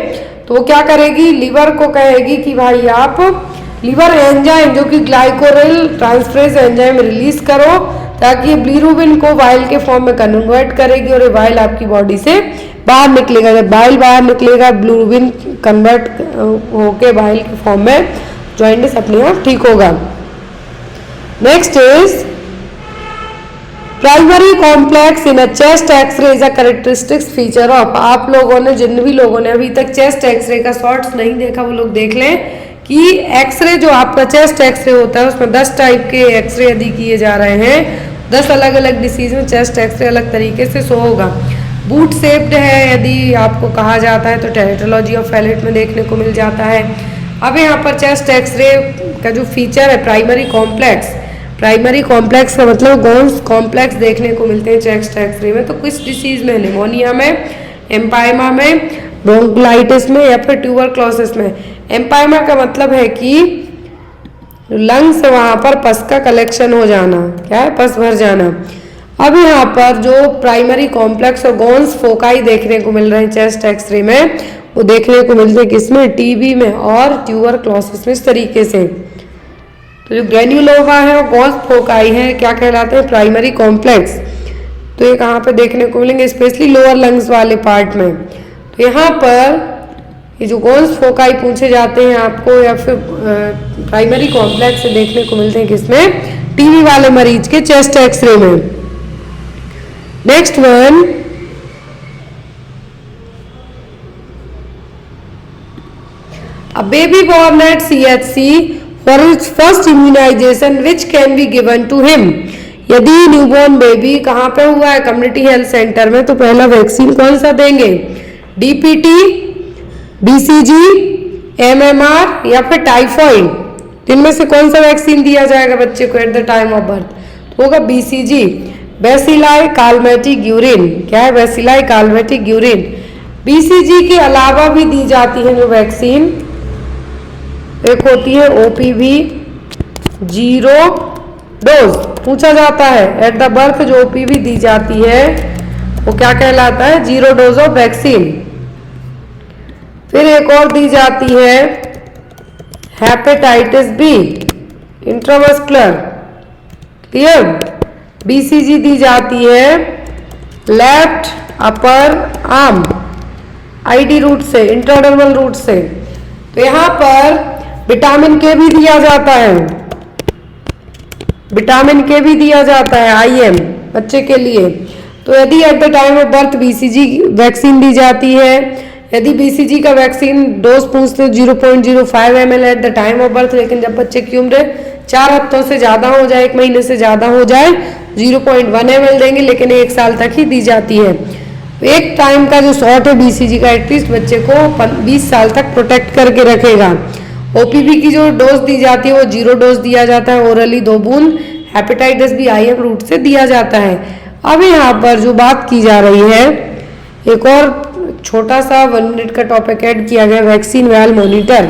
तो वो क्या करेगी? लिवर को कहेगी कि भाई आप लिवर एंजाइम जो कि ग्लाइकोलिन ट्रांसफरेज एंजाइम रिलीज करो, ताकि ये बिलिरुबिन को वाइल के फॉर्म में कन्वर्ट करेगी और ये वाइल आपकी बॉडी से बाहर निकलेगा। जब वाइल बाहर निकलेगा, बिलिरुबिन कन्वर्ट होके वाइल के फॉर्म में, जॉइंटिस अपने आप ठीक होगा। Next is primary complex in a chest x ray is a characteristics feature of. आप लोगों ने, जिन भी लोगों ने अभी तक चेस्ट एक्सरे का शॉर्ट्स नहीं देखा वो लोग देख लें कि एक्सरे जो आपका चेस्ट एक्सरे होता है उसमें 10 टाइप के एक्सरे यदि किए जा रहे हैं, 10 अलग अलग डिसीज में चेस्ट एक्सरे अलग तरीके से शो होगा। बूट शेप्ड है यदि आपको कहा जाता है तो टेरेटोलॉजी ऑफ फैलेट में देखने को मिल जाता है। अब यहाँ पर चेस्ट एक्सरे का जो फीचर है प्राइमरी कॉम्प्लेक्स, प्राइमरी कॉम्प्लेक्स का मतलब गोन्स कॉम्प्लेक्स देखने को मिलते हैं चेस्ट एक्सरे में। तो किस डिसीज में? निमोनिया में, एम्पाइमा में, ब्रोंकोलाइटिस में या फिर ट्यूबरक्लोसिस में। एम्पाइमा का मतलब है कि लंग्स से वहाँ पर पस का कलेक्शन हो जाना, क्या है? पस भर जाना। अब यहाँ पर जो प्राइमरी कॉम्प्लेक्स और गोन्स फोकाई देखने को मिल रहे हैं चेस्ट एक्सरे में, वो देखने को मिलते हैं किसमें? टीबी में और ट्यूबरक्लोसिस में। इस तरीके से तो जो ग्रेन्युलोमा है और गॉस फोकाई है क्या कहलाते हैं? Primary complex. तो ये कहाँ पे देखने को मिलेंगे? स्पेशली लोअर लंग्स वाले पार्ट में। तो यहाँ पर ये जो गॉस फोकाई पूछे जाते हैं आपको या फिर प्राइमरी कॉम्प्लेक्स से देखने को मिलते हैं किसमें? टीबी वाले मरीज के चेस्ट एक्सरे में। Next one, a baby born at CHC for its first immunization which can be given to him। यदि न्यूबॉर्न बेबी कहाँ पे हुआ है? कम्युनिटी हेल्थ सेंटर में, तो पहला वैक्सीन कौन सा देंगे? डीपीटी, बीसीजी, एमएमआर या फिर टाइफॉइड। इनमें से कौन सा वैक्सीन दिया जाएगा बच्चे को eight the time of birth? तो होगा बीसीजी, बेसिलाई कालमेटिक यूरिन। क्या है? Bacilli कालमेटिक urine. बीसीजी के अलावा भी दी जाती है जो वैक्सीन, एक होती है ओपीवी 0 डोज। पूछा जाता है एट द बर्थ जो ओपीवी दी जाती है वो क्या कहलाता है? 0 डोज ऑफ वैक्सीन। फिर एक और दी जाती है hepatitis B intramuscular. Clear? BCG दी जाती है left upper arm ID route से, इंट्राडर्मल रूट से। तो यहाँ पर विटामिन के भी दिया जाता है, विटामिन के भी दिया जाता है आईएम बच्चे के लिए। तो यदि at the time of birth BCG vaccine दी जाती है, यदि बीसीजी का वैक्सीन डोज पूछते हैं 0.05 ml eight the time of birth, लेकिन जब बच्चे की उम्र 4 हफ्तों से ज़्यादा हो जाए, 1 महीने से ज़्यादा हो जाए, 0.1 ml देंगे, लेकिन 1 साल तक ही दी जाती है। एक टाइम का जो शॉट है बीसीजी का एटलीस्ट बच्चे को 20 साल तक प्रोटेक्ट करके रखेगा। ओपीवी की जो डोज दी जाती है वो 0 डोज दिया जाता है, ओरली 2 बूंद। हेपेटाइटिस बी आईएम रूट से दिया जाता है। अब यहाँ पर जो बात की जा रही है, एक और छोटा सा 1 मिनट का टॉपिक ऐड किया गया, वैक्सीन वेल मॉनिटर।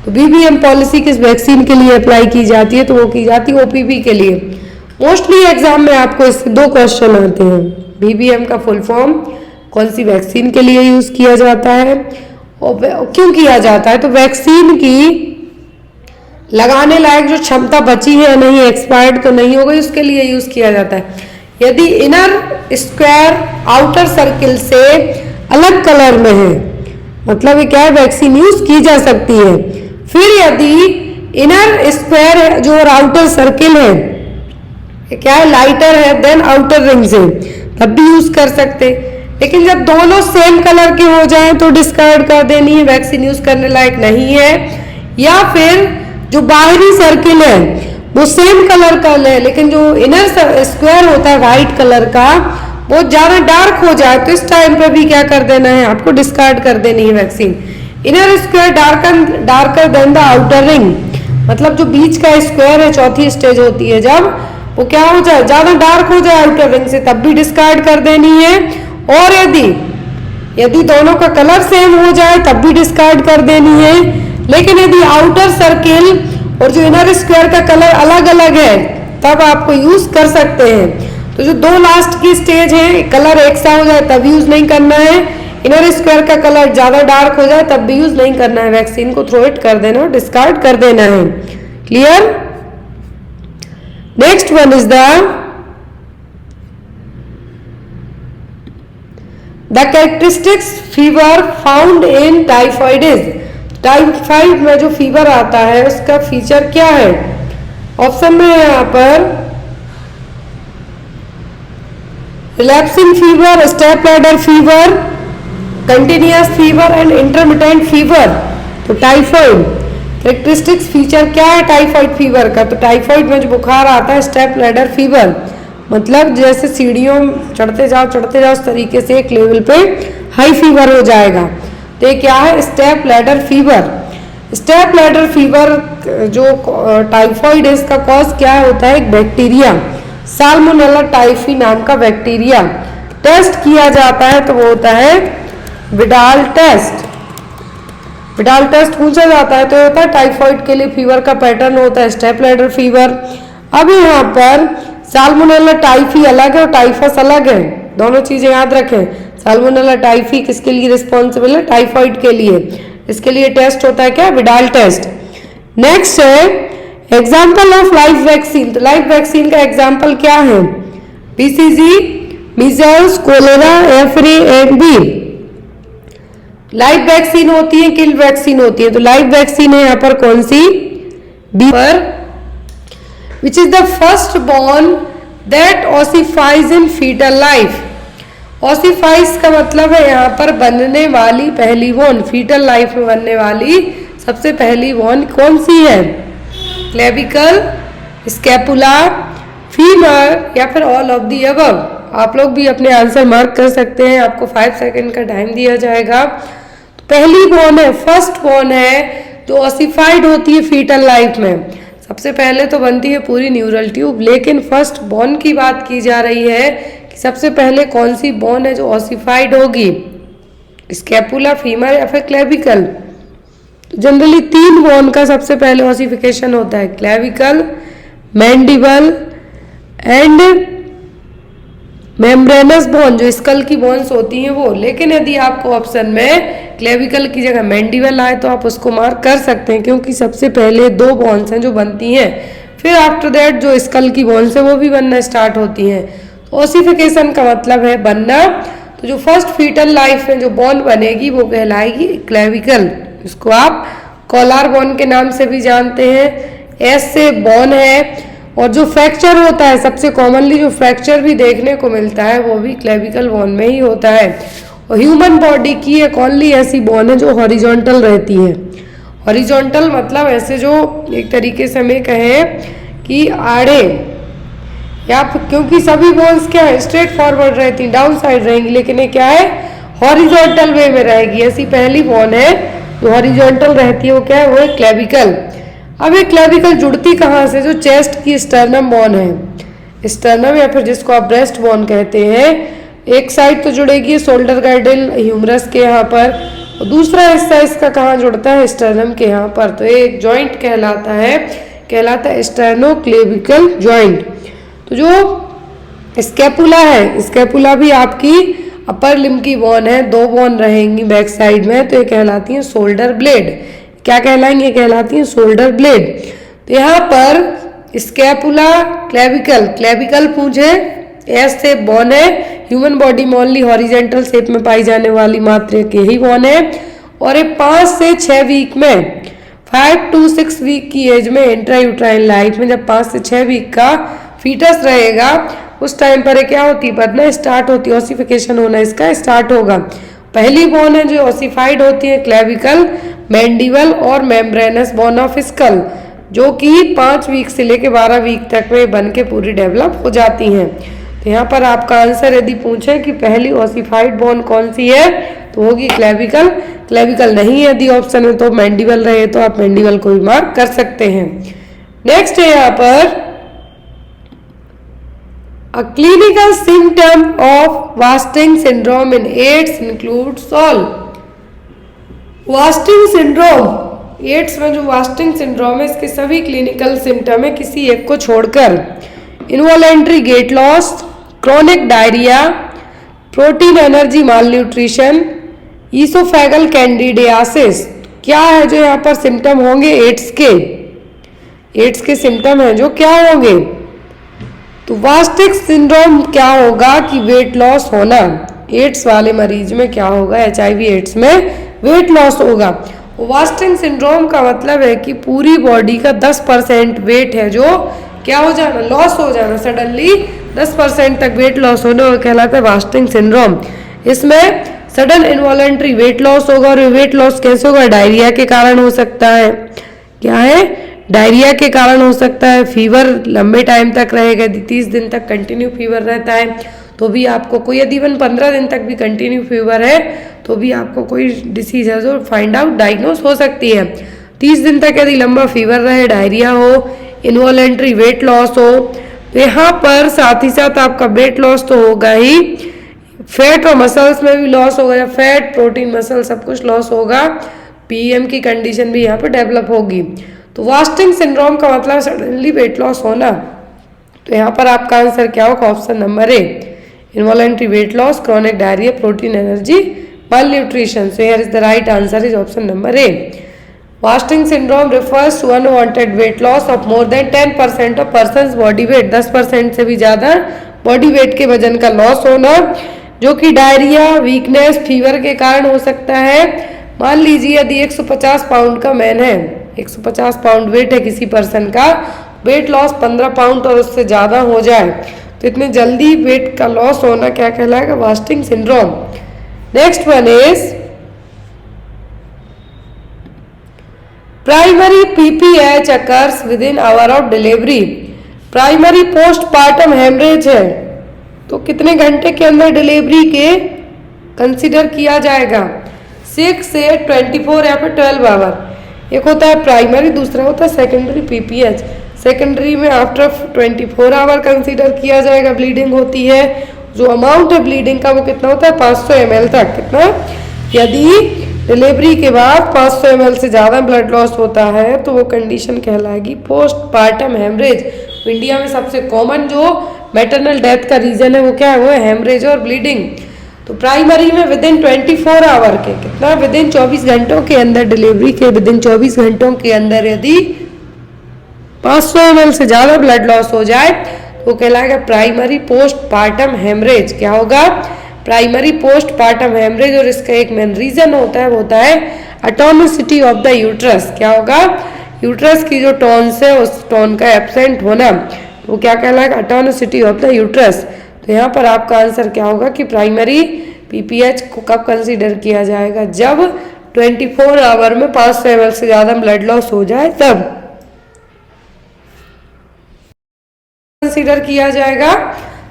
तो बीबीएम पॉलिसी किस वैक्सीन के लिए अप्लाई की जाती है? तो वो की जाती है ओपीवी के लिए। मोस्टली एग्जाम में आपको इससे 2 क्वेश्चन आते हैं। बीबीएम का फुल फॉर्म कौन सी वैक्सीन के लिए यूज किया जाता है और क्यों किया जाता है? तो वैक्सीन की लगाने लायक जो क्षमता बची है या नहीं, एक्सपायर्ड तो नहीं हो गई, उसके लिए यूज किया जाता है। यदि इनर स्क्वायर आउटर सर्किल से अलग कलर में है, मतलब ये क्या है? वैक्सीन यूज की जा सकती है। फिर यदि इनर स्क्वायर जो आउटर सर्किल है क्या है? लाइटर है देन आउटर रिंग से, तब भी यूज कर सकते। लेकिन जब दोनों सेम कलर के हो जाएं तो डिस्कार्ड कर देनी है, वैक्सीन यूज करने लायक नहीं है। या फिर जो बाहरी सर्किल है वो सेम कलर का है, लेकिन जो इनर स्क्वायर होता है व्हाइट कलर का वो ज्यादा डार्क हो जाए, तो इस टाइम पे भी क्या कर देना है? आपको डिस्कार्ड कर देनी है vaccine. Inner square darker then the outer ring, मतलब जो बीच का स्क्वायर है, चौथी स्टेज होती है जब वो क्या हो जाए? ज्यादा डार्क हो जाए आउटर रिंग से, तब भी डिस्कार्ड कर देनी है। और यदि दोनों का कलर सेम हो जाए तब भी डिस्कार्ड कर देनी है। लेकिन यदि आउटर सर्किल और जो इनर स्क्वायर का कलर अलग अलग है तब आपको यूज कर सकते हैं। तो जो 2 लास्ट की स्टेज है, कलर एक सा हो जाए तब यूज नहीं करना है, इनर स्क्वायर का कलर ज्यादा डार्क हो जाए तब भी यूज नहीं करना है, वैक्सीन को थ्रो इट कर देना, डिस्कार्ड कर देना है। Clear? Next one is the characteristics fever found in typhoid is. Typhoid में जो फीवर आता है उसका फीचर क्या है? ऑप्शन में है यहाँ पर relapsing fever, step ladder fever, continuous fever and intermittent fever. तो टाइफाइड कैरेक्टरिस्टिक्स फीचर क्या है टाइफाइड फीवर का? तो टाइफाइड में जो बुखार आता है स्टेप लैडर फीवर, मतलब जैसे सीढ़ियों चढ़ते जाओ उस तरीके से एक लेवल पे हाई फीवर हो जाएगा। तो ये क्या है? Step ladder fever. Step ladder fever जो टाइफाइड है इसका कॉज क्या होता है? एक बैक्टीरिया, साल्मोनेला टाइफी नाम का बैक्टीरिया। टेस्ट किया जाता है तो वो होता है विडाल टेस्ट। विडाल टेस्ट पूछा जाता है तो होता है टाइफाइड के लिए फीवर का पैटर्न होता है स्टेप लैडर फीवर। अब यहाँ पर साल्मोनेला टाइफी अलग है और टाइफस अलग है, दोनों चीजें याद रखें। साल्मोनेला टाइफी किसके लिए रिस्पॉन्सिबल है? टाइफाइड के लिए। इसके लिए टेस्ट होता है क्या? Widal test. नेक्स्ट है एग्जाम्पल ऑफ लाइव वैक्सीन, तो लाइव वैक्सीन का एग्जाम्पल क्या है? BCG, मीजल्स, कोलेरा, एफरी एंड बी। लाइव वैक्सीन होती है, किल वैक्सीन होती है। तो लाइव वैक्सीन है यहाँ पर कौन सी? बी पर। Which is the first bone that ossifies in foetal life. Ossifies का मतलब है यहाँ पर बनने वाली पहली बॉर्न, फीटल लाइफ में बनने वाली सबसे पहली बॉर्न कौन सी है? क्लेविकल, स्कैपुला, फीमर या फिर ऑल ऑफ दी अबव। आप लोग भी अपने आंसर मार्क कर सकते हैं, आपको 5 सेकंड का टाइम दिया जाएगा। तो पहली बॉर्न है, फर्स्ट बॉर्न है जो ओसिफाइड होती है फीटल लाइफ में। सबसे पहले तो बनती है पूरी न्यूरल ट्यूब, लेकिन फर्स्ट बॉर्न की बात की जा रही है कि सबसे पहले कौन सी बॉर्न है जो ओसिफाइड होगी? स्कैपुला, फीमर या फिर क्लेविकल। जनरली 3 बॉर्न का सबसे पहले ओसिफिकेशन होता है, clavicle, mandible and membranes bone, जो स्कल की बोन्स होती हैं वो। लेकिन यदि आपको ऑप्शन में क्लेविकल की जगह मैंडिबल आए तो आप उसको मार्क कर सकते हैं, क्योंकि सबसे पहले 2 बोन्स हैं जो बनती हैं, फिर आफ्टर दैट जो स्कल की बोन्स है वो भी बनना स्टार्ट होती हैं। तो ओसिफिकेशन का मतलब है बनना। तो जो फर्स्ट फीटल लाइफ में जो बोन बनेगी वो कहलाएगी क्लेविकल। इसको आप कॉलर बोन के नाम से भी जानते हैं। एस से बोन है, और जो फ्रैक्चर होता है सबसे कॉमनली जो फ्रैक्चर भी देखने को मिलता है वो भी क्लेविकल बोन में ही होता है। और ह्यूमन बॉडी की एक ओनली ऐसी बोन है जो हॉरिजॉन्टल रहती है। हॉरिजॉन्टल मतलब ऐसे जो एक तरीके से हमें कहें कि आड़े, या क्योंकि सभी बोन्स क्या है स्ट्रेट फॉरवर्ड रहती, डाउन साइड रहेंगी, लेकिन ये क्या है हॉरिजॉन्टल वे में रहेगी। ऐसी पहली बोन है जो हॉरिजॉन्टल रहती है, वो क्या है? वो है क्लेविकल। अब ये क्लेविकल जुड़ती कहाँ से? जो चेस्ट की स्टर्नम बोन है, स्टर्नम या फिर जिसको आप ब्रेस्ट बोन कहते हैं, एक साइड तो जुड़ेगी शोल्डर गाइडल ह्यूमरस के यहाँ पर, और दूसरा हिस्सा इसका कहाँ जुड़ता है? स्टर्नम के यहाँ पर। तो ये एक जॉइंट कहलाता है स्टर्नोक्लेविकल जॉइंट। तो जो स्कैपुला है, स्कैपुला भी आपकी अपर लिम्ब की बोन है, 2 बोन रहेंगी बैक साइड में, तो ये कहलाती है शोल्डर ब्लेड। क्या कहलाएंगे? कहलाती है शोल्डर ब्लेड। तो यहाँ पर स्कैपुला, क्लेविकल, क्लेविकल पूछे, एस से बोन है, ह्यूमन बॉडी में ओनली हॉरिजेंटल शेप में पाई जाने वाली मात्र के ही बोन है, और ये 5 से 6 वीक में, 5 to 6 वीक की एज में इंट्रायूट्राइन लाइफ में, जब 5 से 6 वीक का फीटस रहेगा उस टाइम पर क्या होती है? बनना स्टार्ट होती है, ओसिफिकेशन होना इसका स्टार्ट होगा। पहली बोन है जो ओसिफाइड होती है क्लेविकल, मैंडिबल और मेम्ब्रेनस बोन ऑफ स्कल, जो कि 5 वीक से लेके 12 वीक तक में बन के पूरी डेवलप हो जाती हैं। तो यहाँ पर आपका आंसर यदि पूछे कि पहली ओसिफाइड बोन कौन सी है तो होगी क्लेविकल। क्लेविकल नहीं है यदि ऑप्शन में तो मैंडिबल रहे तो आप मैंडिबल को भी मार्क कर सकते हैं। नेक्स्ट है यहाँ पर A clinical symptom of wasting syndrome in AIDS includes all. Wasting syndrome, AIDS में जो वास्टिंग सिंड्रोम है इसके सभी क्लिनिकल सिम्टम है किसी एक को छोड़कर। Involuntary weight loss, chronic diarrhoea, protein energy malnutrition, oesophageal candidiasis. क्या है जो यहाँ पर सिम्टम होंगे एड्स के? एड्स के सिम्टम है जो क्या होंगे? तो वास्टिंग सिंड्रोम क्या होगा कि वेट लॉस होना। एड्स वाले मरीज में क्या होगा? HIV एड्स में वेट लॉस होगा। वास्टिंग सिंड्रोम का मतलब है कि पूरी बॉडी का 10% वेट है जो क्या हो जाना? लॉस हो जाना, सडनली 10% तक वेट लॉस होना वो कहलाता है वास्टिंग सिंड्रोम। इसमें सडन इनवॉलेंट्री वेट लॉस होगा, और वेट लॉस कैसे होगा? डायरिया के कारण हो सकता है। क्या है? डायरिया के कारण हो सकता है। फीवर लंबे टाइम तक रहेगा, 30 दिन तक कंटिन्यू फीवर रहता है तो भी आपको कोई, यदि इवन 15 दिन तक भी कंटिन्यू फीवर है तो भी आपको कोई डिसीज है जो फाइंड आउट डायग्नोस हो सकती है। 30 दिन तक यदि लंबा फीवर रहे, डायरिया हो, इनवॉलेंट्री वेट लॉस हो, तो यहाँ पर साथ ही साथ आपका वेट लॉस तो होगा ही, फैट और मसल्स में भी लॉस होगा, या फैट प्रोटीन मसल सब कुछ लॉस होगा। PM की कंडीशन भी यहाँ पर डेवलप होगी। तो वास्टिंग सिंड्रोम का मतलब सडनली वेट लॉस होना। तो यहाँ पर आपका आंसर क्या होगा? Option number A, involuntary weight loss, chronic diarrhoea, protein energy malnutrition. So here is the right answer is option number A. Wasting syndrome refers to unwanted weight loss of more than 10% of persons body weight, 10% से भी ज़्यादा बॉडी वेट के वजन का लॉस होना, जो कि डायरिया, वीकनेस, फीवर के कारण हो सकता है। मान लीजिए यदि 150 पाउंड का मैन है, 150 पाउंड वेट है किसी पर्सन का, वेट लॉस 15 पाउंड और उससे ज़्यादा हो जाए तो इतने जल्दी वेट का लॉस होना क्या कहलाएगा? Wasting syndrome. Next one is primary PPH occurs within hour of delivery. Primary postpartum haemorrhage है तो कितने घंटे के अंदर डिलीवरी के कंसिडर किया जाएगा? 6 से 24 या फिर 12 आवर। एक होता है प्राइमरी, दूसरा होता है सेकेंडरी पीपीएच। सेकेंडरी में आफ्टर 24 आवर कंसीडर किया जाएगा। ब्लीडिंग होती है, जो अमाउंट है ब्लीडिंग का वो कितना होता है? 500 ml तक। कितना? यदि डिलीवरी के बाद 500 ml से ज़्यादा ब्लड लॉस होता है तो वो कंडीशन कहलाएगी पोस्टपार्टम हेमरेज। इंडिया में सबसे कॉमन जो मैटरनल डेथ का रीजन है वो क्या है? वो है हेमरेज और ब्लीडिंग। तो प्राइमरी में विद इन 24 आवर के, कितना? विद इन 24 घंटों के अंदर, डिलीवरी के विद इन 24 घंटों के अंदर यदि 500 ml से ज़्यादा ब्लड लॉस हो जाए तो वो कहलाएगा प्राइमरी पोस्टपार्टम हेमरेज। क्या होगा? Primary postpartum haemorrhage. और इसका एक मेन रीजन होता है, वो होता है एटोनिसिटी ऑफ द यूट्रस। क्या होगा? यूट्रस की जो टोन्स है उस टोन का एब्सेंट होना, वो क्या कहलाएगा? Atonicity of the uterus. तो यहाँ पर आपका आंसर क्या होगा कि प्राइमरी पीपीएच को कब कंसीडर किया जाएगा? जब 24 आवर में 500 ml से ज़्यादा ब्लड लॉस हो जाए तब कंसीडर किया जाएगा।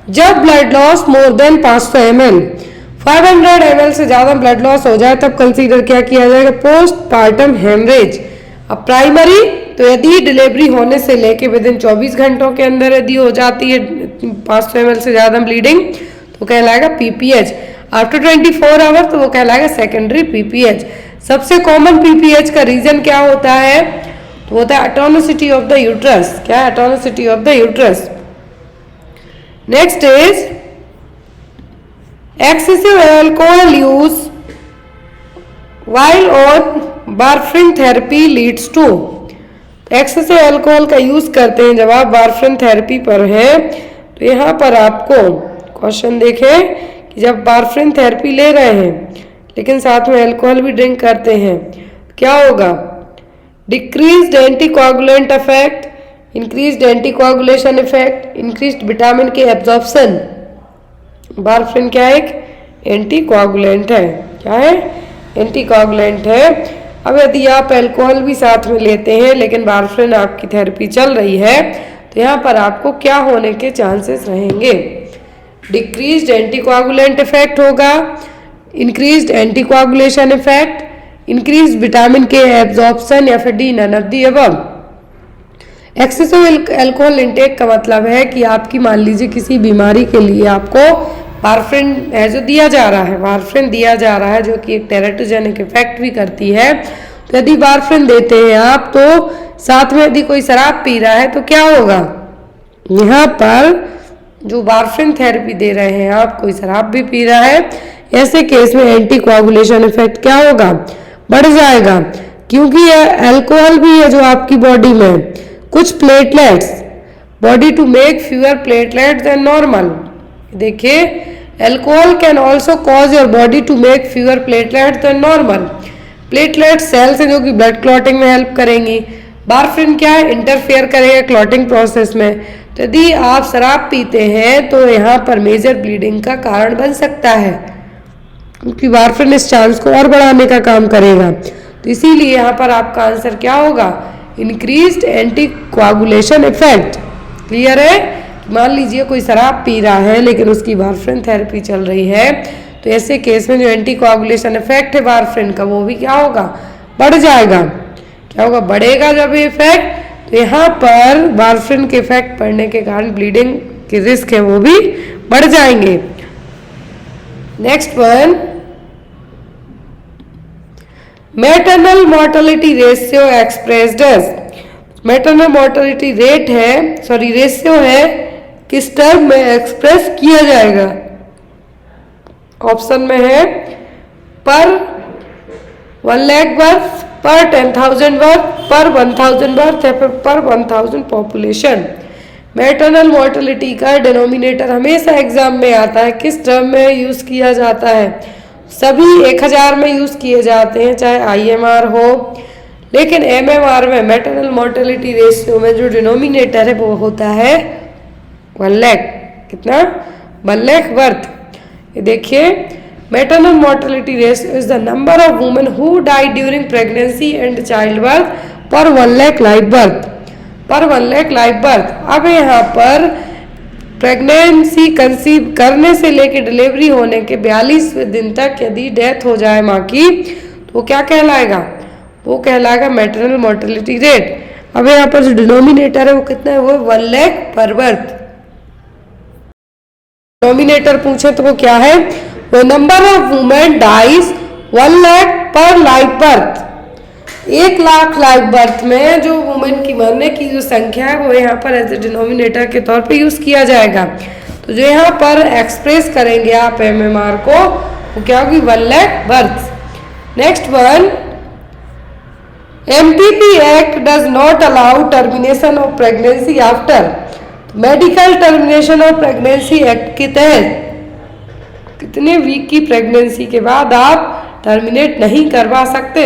जब blood loss more than 500 ml, 500 ml से ज़्यादा ब्लड लॉस हो जाए तब कंसीडर क्या किया जाएगा? Postpartum haemorrhage. अब प्राइमरी तो यदि डिलीवरी होने से लेके विद इन 24 घंटों के अंदर यदि हो जाती है 500 ml से ज़्यादा ब्लीडिंग तो कहलाएगा पीपीएच। आफ्टर 24 आवर तो वो कहलाएगा सेकेंडरी पीपीएच। सबसे कॉमन पीपीएच का रीजन क्या होता है? तो होता है एटोनिसिटी ऑफ द यूट्रस। क्या है? Atonicity of the uterus. Next is excessive alcohol use while on warfarin therapy leads to. Excessive alcohol का यूज करते हैं जब आप वार्फरिन थेरेपी पर हैं तो यहाँ पर आपको क्वेश्चन देखें कि जब वार्फरिन थेरेपी ले रहे हैं लेकिन साथ में अल्कोहल भी ड्रिंक करते हैं क्या होगा? Decreased anticoagulant effect, increased anticoagulation effect, increased vitamin K absorption. Warfarin क्या है? एक एंटीकोगुलेंट है। क्या है? एंटीकोगुलेंट है। अब यदि आप अल्कोहल भी साथ में लेते हैं लेकिन वार्फरिन आपकी थेरेपी चल रही है तो यहाँ पर आपको क्या होने के चांसेस रहेंगे? डिक्रीज्ड एंटीकोगुलेंट इफेक्ट होगा, increased anticoagulation effect, increased vitamin K absorption या फिर D none of the above. Excessive alcohol intake का मतलब है कि आपकी मान लीजिए किसी बीमारी के लिए आपको वार्फरिन है जो दिया जा रहा है, वार्फरिन दिया जा रहा है जो कि एक टेरेटोजेनिक इफेक्ट भी करती है। तो यदि वार्फरिन देते हैं आप तो साथ में यदि कोई शराब पी रहा है तो क्या होगा? यहाँ पर जो वार्फरिन थेरेपी दे रहे हैं आप, कोई शराब भी पी रहा है, ऐसे केस में एंटीकोगुलेशन इफेक्ट क्या होगा? बढ़ जाएगा। क्योंकि यह अल्कोहल भी है जो आपकी बॉडी में कुछ platelets, body to make fewer platelets than normal. देखिए alcohol can also cause your body to make fewer platelets than normal. Platelet cells हैं जो कि ब्लड क्लॉटिंग में हेल्प करेंगी। वार्फरिन क्या है? इंटरफेयर करेगा क्लॉटिंग प्रोसेस में। तो यदि आप शराब पीते हैं तो यहाँ पर मेजर ब्लीडिंग का कारण बन सकता है क्योंकि वार्फरिन इस चांस को और बढ़ाने का काम करेगा। तो इसीलिए यहाँ पर आपका आंसर क्या होगा? Increased anticoagulation effect. क्लियर है? मान लीजिए कोई शराब पी रहा है लेकिन उसकी वार्फरिन थेरेपी चल रही है तो ऐसे केस में जो एंटीकोगुलेशन इफेक्ट है वार्फरिन का वो भी क्या होगा? बढ़ जाएगा। क्या होगा? बढ़ेगा जब ये इफेक्ट। तो यहाँ पर वार्फरिन के इफेक्ट पड़ने के कारण ब्लीडिंग के रिस्क है वो भी बढ़ जाएंगे। Next one, maternal mortality ratio expressed as. Maternal mortality rate है, सॉरी रेशियो है, किस टर्म में एक्सप्रेस किया जाएगा? ऑप्शन में है पर 1 लाख बर्थ, पर 10,000 बर्थ, पर 1,000 बर्थ या फिर पर 1,000 पॉपुलेशन। मैटरनल मोर्टेलिटी का डिनोमिनेटर हमेशा एग्जाम में आता है, किस टर्म में यूज़ किया जाता है? सभी 1000 में यूज़ किए जाते हैं, चाहे IMR हो, लेकिन MMR में मैटरनल मोर्टेलिटी रेशियो में जो डिनोमिनेटर है वो होता है 1 लाख। कितना? 1 लाख बर्थ। ये देखिए, maternal mortality ratio is the number of women who die during pregnancy and childbirth पर 1 लाख लाइव बर्थ, पर 1 लाख लाइव बर्थ। अब यहाँ पर प्रेगनेंसी कंसीव करने से लेकर डिलीवरी होने के 42वें दिन तक यदि डेथ हो जाए माँ की, तो वो क्या कहलाएगा? वो कहलाएगा मैटरनल मोर्टेलिटी रेट। अब यहाँ पर जो डिनोमिनेटर है वो कितना है? वो 1 लाख पर बर्थ। डिनोमिनेटर पूछे तो वो क्या है? वो number of women dies 1 lakh पर live birth. 1 lakh live birth में जो वुमेन की मरने की जो संख्या है वो यहाँ पर एज ए डिनोमिनेटर के तौर पे यूज किया जाएगा। तो जो यहाँ पर एक्सप्रेस करेंगे आप MMR को, वो क्या होगी? 1 lakh birth. Next one, MTP act does not allow termination of pregnancy after. Medical termination of pregnancy act के तहत कितने वीक की प्रेगनेंसी के बाद आप टर्मिनेट नहीं करवा सकते?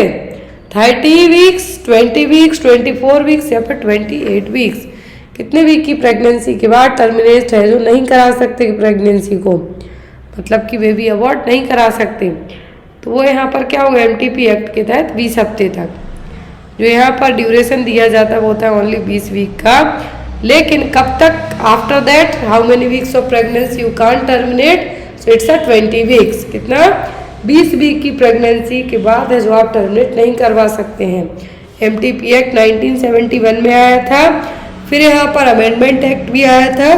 30 वीक्स, 20 वीक्स, 24 वीक्स या फिर 28 वीक्स। कितने वीक की प्रेगनेंसी के बाद टर्मिनेट है जो नहीं करा सकते प्रेगनेंसी को, मतलब कि बेबी अबॉर्ट नहीं करा सकते, तो वो यहाँ पर क्या होगा? MTP एक्ट के तहत 20 हफ्ते तक जो यहाँ पर ड्यूरेशन दिया जाता है वो होता है ओनली 20 वीक का। लेकिन कब तक? After that how many weeks of pregnancy you can't terminate? So it's 20 weeks. कितना? 20 वीक की प्रेगनेंसी के बाद है जो आप टर्मिनेट नहीं करवा सकते हैं। MTP एक्ट 1971 में आया था। फिर यहाँ पर अमेंडमेंट एक्ट भी आया था,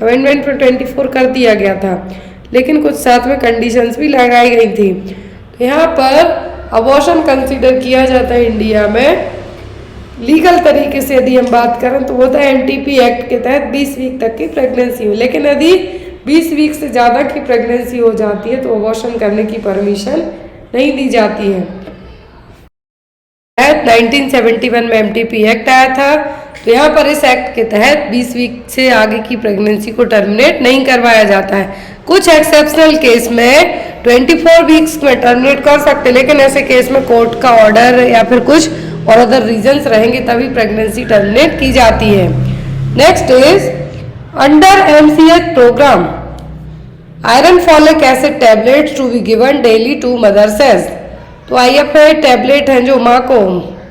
अमेंडमेंट में 24 कर दिया गया था, लेकिन कुछ साथ में कंडीशंस भी लगाई गई थी। तो यहाँ पर अबॉर्शन कंसीडर किया जाता है इंडिया में लीगल तरीके से। यदि हम बात करें तो होता है MTP एक्ट के तहत 20 वीक तक की प्रेगनेंसी हो, लेकिन यदि 20 वीक से ज़्यादा की प्रेगनेंसी हो जाती है तो अबॉर्शन करने की परमिशन नहीं दी जाती है। 1971 में MTP एक्ट आया था, तो यहाँ पर इस एक्ट के तहत 20 वीक से आगे की प्रेगनेंसी को टर्मिनेट नहीं करवाया जाता है। कुछ एक्सेप्शनल केस में 24 वीक्स में टर्मिनेट कर सकते, लेकिन ऐसे केस में कोर्ट का ऑर्डर या फिर कुछ और अदर रीजंस रहेंगे तभी प्रेगनेंसी टर्मिनेट की जाती है। Next is under MCH programme iron folic acid tablets to be given daily to mothers as. तो IFI टैबलेट हैं जो माँ को,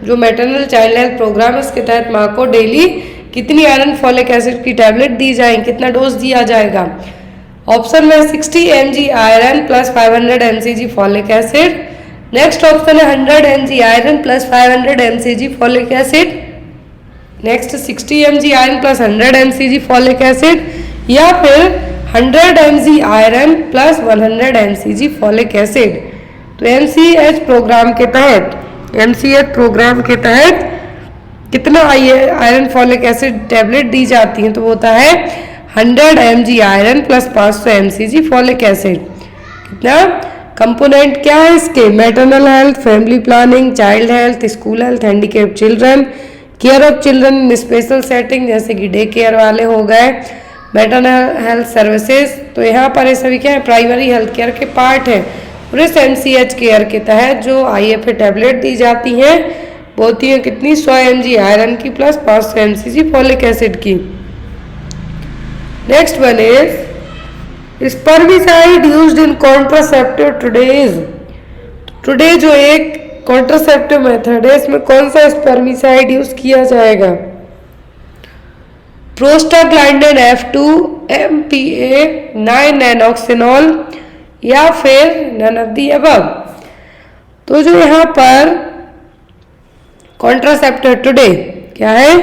जो मैटरनल चाइल्ड हेल्थ प्रोग्राम है उसके तहत माँ को डेली कितनी आयरन फॉलिक एसिड की टैबलेट दी जाएगी, कितना डोज दिया जाएगा? ऑप्शन में 60 mg iron plus 500 mcg folic acid. Next option है 100 mg iron plus 500 mcg folic acid. Next 60 mg iron plus 100 mcg folic acid, या फिर 100 mg iron plus 100 mcg folic acid. तो MCH प्रोग्राम के तहत, MCH प्रोग्राम के तहत कितना आयरन फॉलिक एसिड टैबलेट दी जाती है? तो वो होता है 100 mg iron plus 500 mcg folic acid. कितना? कंपोनेंट क्या है इसके? Maternal health, family planning, child health, school health, handicap children, care of children in special setting जैसे कि डे केयर वाले हो गए, मैटरनल हेल्थ सर्विसेज। तो यहाँ पर ये सभी क्या है? प्राइमरी हेल्थ केयर के पार्ट है। और इस MCH केयर के तहत जो IFA टैबलेट दी जाती हैं वो होती है कितनी? 100 mg आयरन की प्लस 500 mcg फॉलिक एसिड की। Next one is spermicide used in contraceptive today जो एक कॉन्ट्रासेप्टिव मेथड है इसमें कौन सा स्पर्मिसाइड यूज किया जाएगा? प्रोस्टाग्लैंडिन F2, MPA, 9-nanoxynol या फिर नन ऑफ दी अबव। तो जो यहाँ पर कॉन्ट्रासेप्टिव टुडे क्या है?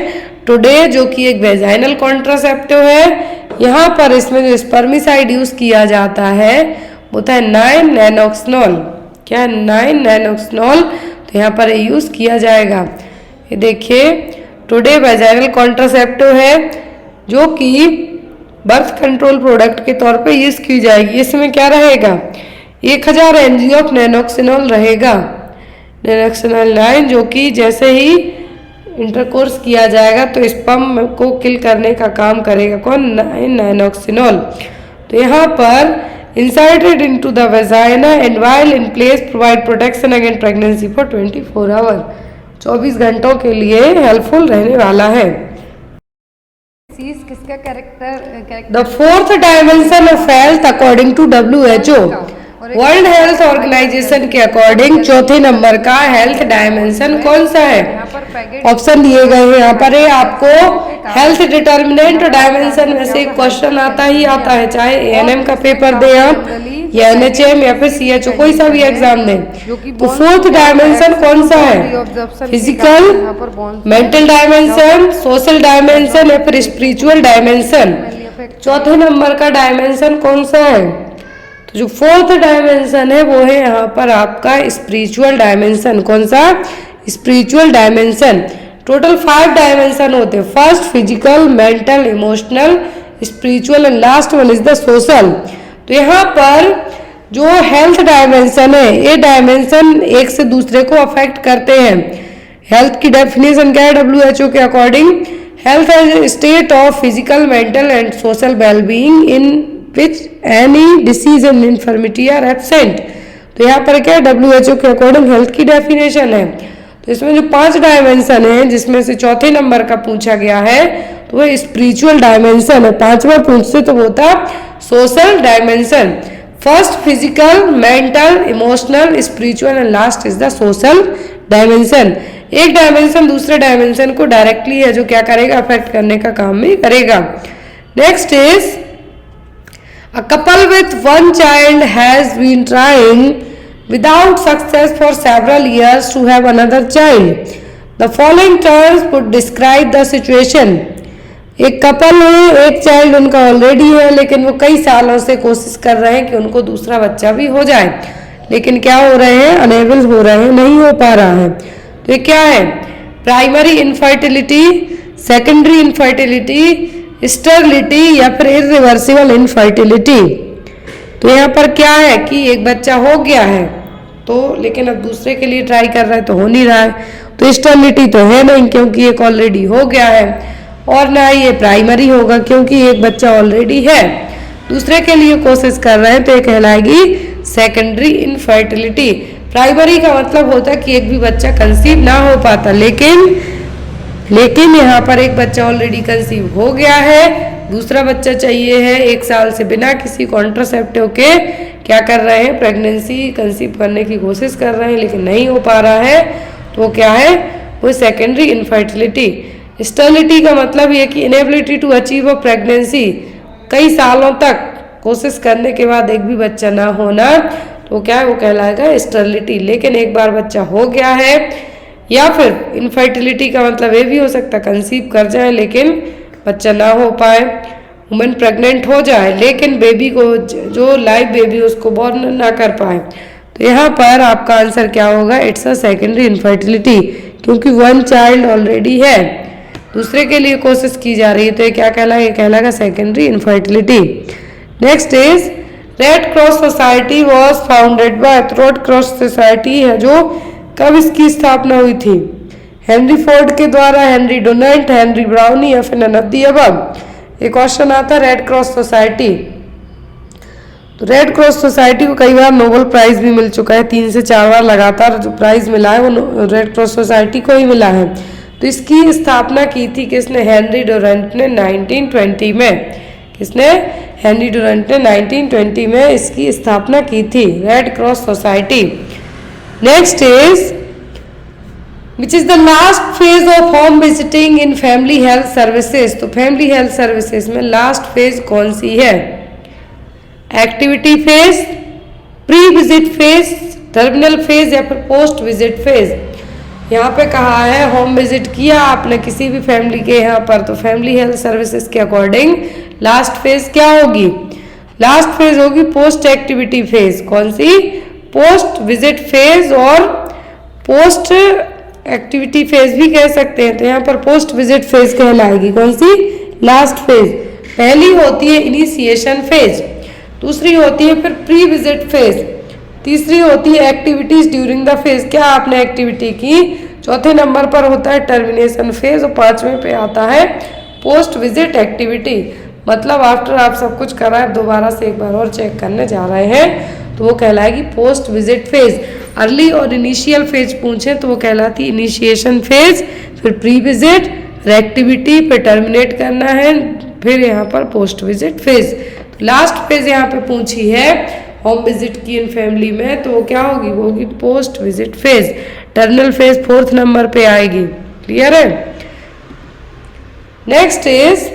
टुडे जो कि एक वेजाइनल कॉन्ट्रासेप्टिव है, यहाँ पर इसमें जो स्पर्मिसाइड यूज किया जाता है वो होता है 9-nanoxynol। क्या है? 9-nanoxynol। तो यहाँ पर यूज किया जाएगा। ये देखिए, टुडे वेजाइनल कॉन्ट्रासेप्टिव है जो कि बर्थ कंट्रोल प्रोडक्ट के तौर पे यूज की जाएगी। इसमें क्या रहेगा? 1000 mg ऑफ नैनोक्सिनॉल रहेगा। डायरेक्शनल लाइन, जो कि जैसे ही इंटरकोर्स किया जाएगा तो स्पर्म को किल करने का काम करेगा कौन, नाइनॉक्सिनॉल। तो यहाँ पर inserted into the vagina and while in place provide protection against pregnancy for 24 hour, 24 घंटों के लिए हेल्पफुल रहने वाला है। किसका character? The fourth dimension of health according to WHO, World Health Organization के अकॉर्डिंग चौथे नंबर का हेल्थ डायमेंशन कौन सा है? ऑप्शन दिए गए हैं यहाँ पर है आपको। हेल्थ डिटर्मिनेंट डायमेंशन में से क्वेश्चन आता ही आता है, चाहे ANM का पेपर दे आप या NHM या फिर CHO कोई सा भी एग्जाम दें। तो फोर्थ डायमेंशन कौन सा है? Physical, mental dimension, social dimension या फिर स्पिरिचुअल डायमेंशन। चौथे नंबर का डायमेंशन कौन सा है? तो जो फोर्थ डायमेंशन है वो है यहाँ पर आपका स्पिरिचुअल डायमेंशन। कौन सा? Spiritual dimension. टोटल 5 डायमेंशन होते हैं, first physical, mental, emotional, spiritual and last one is the social. तो यहाँ पर जो हेल्थ डायमेंशन है, ये डायमेंशन एक से दूसरे को अफेक्ट करते हैं। हेल्थ की डेफिनेशन क्या है WHO के according? Health as state of physical, mental and social wellbeing in which any disease and infirmity are absent. तो यहाँ पर क्या WHO के अकॉर्डिंग हेल्थ की डेफिनेशन है। तो इसमें जो 5 डायमेंशन है जिसमें से चौथे नंबर का पूछा गया है तो वो स्पिरिचुअल डायमेंशन है। 5वां पूछते तो वो था social dimension. First physical, mental, emotional, spiritual and last is the social dimension. एक डायमेंशन दूसरे डायमेंशन को डायरेक्टली है जो क्या करेगा, अफेक्ट करने का काम भी करेगा। Next is a couple with one child has been trying without success for several years to have another child. The following terms would describe the situation. एक कपल है, एक चाइल्ड उनका ऑलरेडी है, लेकिन वो कई सालों से कोशिश कर रहे हैं कि उनको दूसरा बच्चा भी हो जाए, लेकिन क्या हो रहे हैं, अनेबल हो रहे हैं, नहीं हो पा रहा है। तो ये क्या है? Primary infertility, secondary infertility, sterility या फिर इरिवर्सिबल इनफर्टिलिटी। तो यहाँ पर क्या है कि एक बच्चा हो गया है तो लेकिन अब दूसरे के लिए ट्राई कर रहा है तो हो नहीं रहा है, तो स्टेरिलिटी तो है नहीं क्योंकि एक ऑलरेडी हो गया है, और ना ये प्राइमरी होगा क्योंकि एक बच्चा ऑलरेडी है, दूसरे के लिए कोशिश कर रहे हैं तो ये कहलाएगी सेकेंडरी इनफर्टिलिटी। प्राइमरी का मतलब होता है कि एक भी बच्चा कंसीव ना हो पाता, लेकिन यहाँ पर एक बच्चा ऑलरेडी कंसीव हो गया है, दूसरा बच्चा चाहिए है, 1 साल से बिना किसी कॉन्ट्रासेप्टिव के क्या कर रहे हैं, प्रेगनेंसी कंसीव करने की कोशिश कर रहे हैं लेकिन नहीं हो पा रहा है, तो वो क्या है, वो सेकेंडरी इनफर्टिलिटी। स्टेरिलिटी का मतलब ये कि inability to achieve a pregnancy, कई सालों तक कोशिश करने के बाद एक भी बच्चा ना होना, तो क्या है, वो कहलाएगा स्टेरिलिटी। लेकिन एक बार बच्चा हो गया है, या फिर इनफर्टिलिटी का मतलब ये भी हो सकता है कंसीव कर जाए लेकिन बच्चा ना हो पाए, वुमेन प्रेग्नेंट हो जाए लेकिन बेबी को, जो लाइव बेबी उसको बॉर्न ना कर पाए, तो यहाँ पर आपका आंसर क्या होगा, इट्स अ सेकेंडरी इनफर्टिलिटी, क्योंकि 1 चाइल्ड ऑलरेडी है, दूसरे के लिए कोशिश की जा रही है, तो ये क्या कहलाएगा, कहलाएगा secondary infertility. Next is red cross society was founded by, red cross society है जो कब इसकी स्थापना हुई थी, हेनरी फोर्ड के द्वारा, हेनरी डोनाल्ड, हेनरी ब्राउनी या फिर नन ऑफ द अबव। एक क्वेश्चन आता है रेड क्रॉस सोसाइटी, तो रेड क्रॉस सोसाइटी को कई बार नोबेल प्राइज भी मिल चुका है, 3 से 4 बार लगातार जो प्राइज मिला है वो रेड क्रॉस सोसाइटी को ही मिला है। तो इसकी स्थापना की थी किसने, हेनरी डोनाल्ड ने 1920 में। किसने, हेनरी डोनाल्ड ने 1920 में इसकी स्थापना की थी, red cross society. Next is which is the last phase of home visiting in family health services. तो फैमिली हेल्थ सर्विसेज में लास्ट फेज कौन सी है, activity phase, pre visit phase, terminal phase या फिर पोस्ट विजिट फेज। यहाँ पे कहा है होम विजिट किया आपने किसी भी फैमिली के यहाँ पर, तो फैमिली हेल्थ सर्विसेज के अकॉर्डिंग लास्ट फेज क्या होगी, लास्ट फेज होगी पोस्ट एक्टिविटी फेज। कौन सी, पोस्ट विजिट फेज और पोस्ट एक्टिविटी फेज भी कह सकते हैं, तो यहाँ पर पोस्ट विजिट फेज कहलाएगी कौन सी, लास्ट फेज। पहली होती है इनिशिएशन फेज, दूसरी होती है फिर प्री विजिट फेज, तीसरी होती है एक्टिविटीज ड्यूरिंग द फेज, क्या आपने एक्टिविटी की। चौथे नंबर पर होता है टर्मिनेशन फेज और पांचवें पे आता है पोस्ट विजिट एक्टिविटी, मतलब आफ्टर आप सब कुछ कर रहे हैं दोबारा से एक बार और चेक करने जा रहे हैं तो वो कहलाएगी पोस्ट विजिट फेज। अर्ली और इनिशियल फेज पूछे तो वो कहलाती इनिशिएशन फेज, फिर प्री विजिट, फिर एक्टिविटी, फिर टर्मिनेट करना है, फिर यहाँ पर पोस्ट विजिट फेज। तो लास्ट फेज यहाँ पे पूछी है होम विजिट की इन फैमिली में, तो वो क्या होगी, वो होगी post visit phase. Terminal phase fourth number पे आएगी। क्लियर है। Next is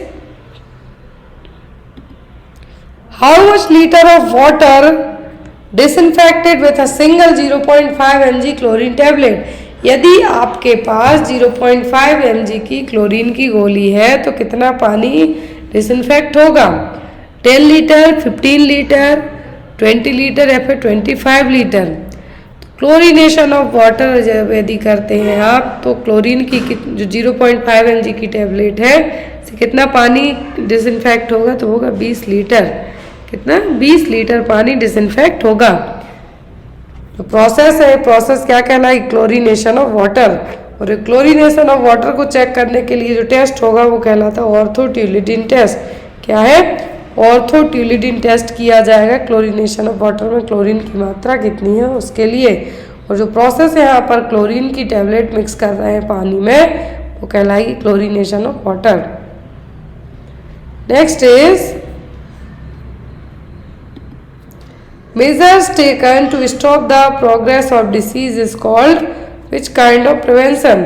how much litre of water disinfected with a single 0.5 mg chlorine tablet. यदि आपके पास 0.5 mg की क्लोरीन की गोली है तो कितना पानी डिसइंफेक्ट होगा, 10 लीटर, 15 लीटर, 20 लीटर या फिर 25 लीटर। क्लोरीनेशन ऑफ वाटर जब यदि करते हैं आप तो क्लोरीन की जो 0.5 mg की टैबलेट है से कितना पानी डिसइंफेक्ट होगा, तो होगा 20 लीटर। कितना, 20 लीटर पानी डिसइंफेक्ट होगा। तो प्रोसेस है, प्रोसेस क्या कहलाएगी, क्लोरीनेशन ऑफ वाटर। और क्लोरीनेशन ऑफ वाटर को चेक करने के लिए जो टेस्ट होगा वो कहलाता है ऑर्थोट्यूलिडीन टेस्ट। क्या है, ऑर्थोट्यूलिडीन टेस्ट किया जाएगा क्लोरीनेशन ऑफ वाटर में क्लोरीन की मात्रा कितनी है उसके लिए। और जो प्रोसेस है यहाँ पर क्लोरीन की टैबलेट मिक्स कर रहे हैं पानी में वो कहलाएगी chlorination of water. Next is measures taken to stop the progress of disease is called which kind of prevention।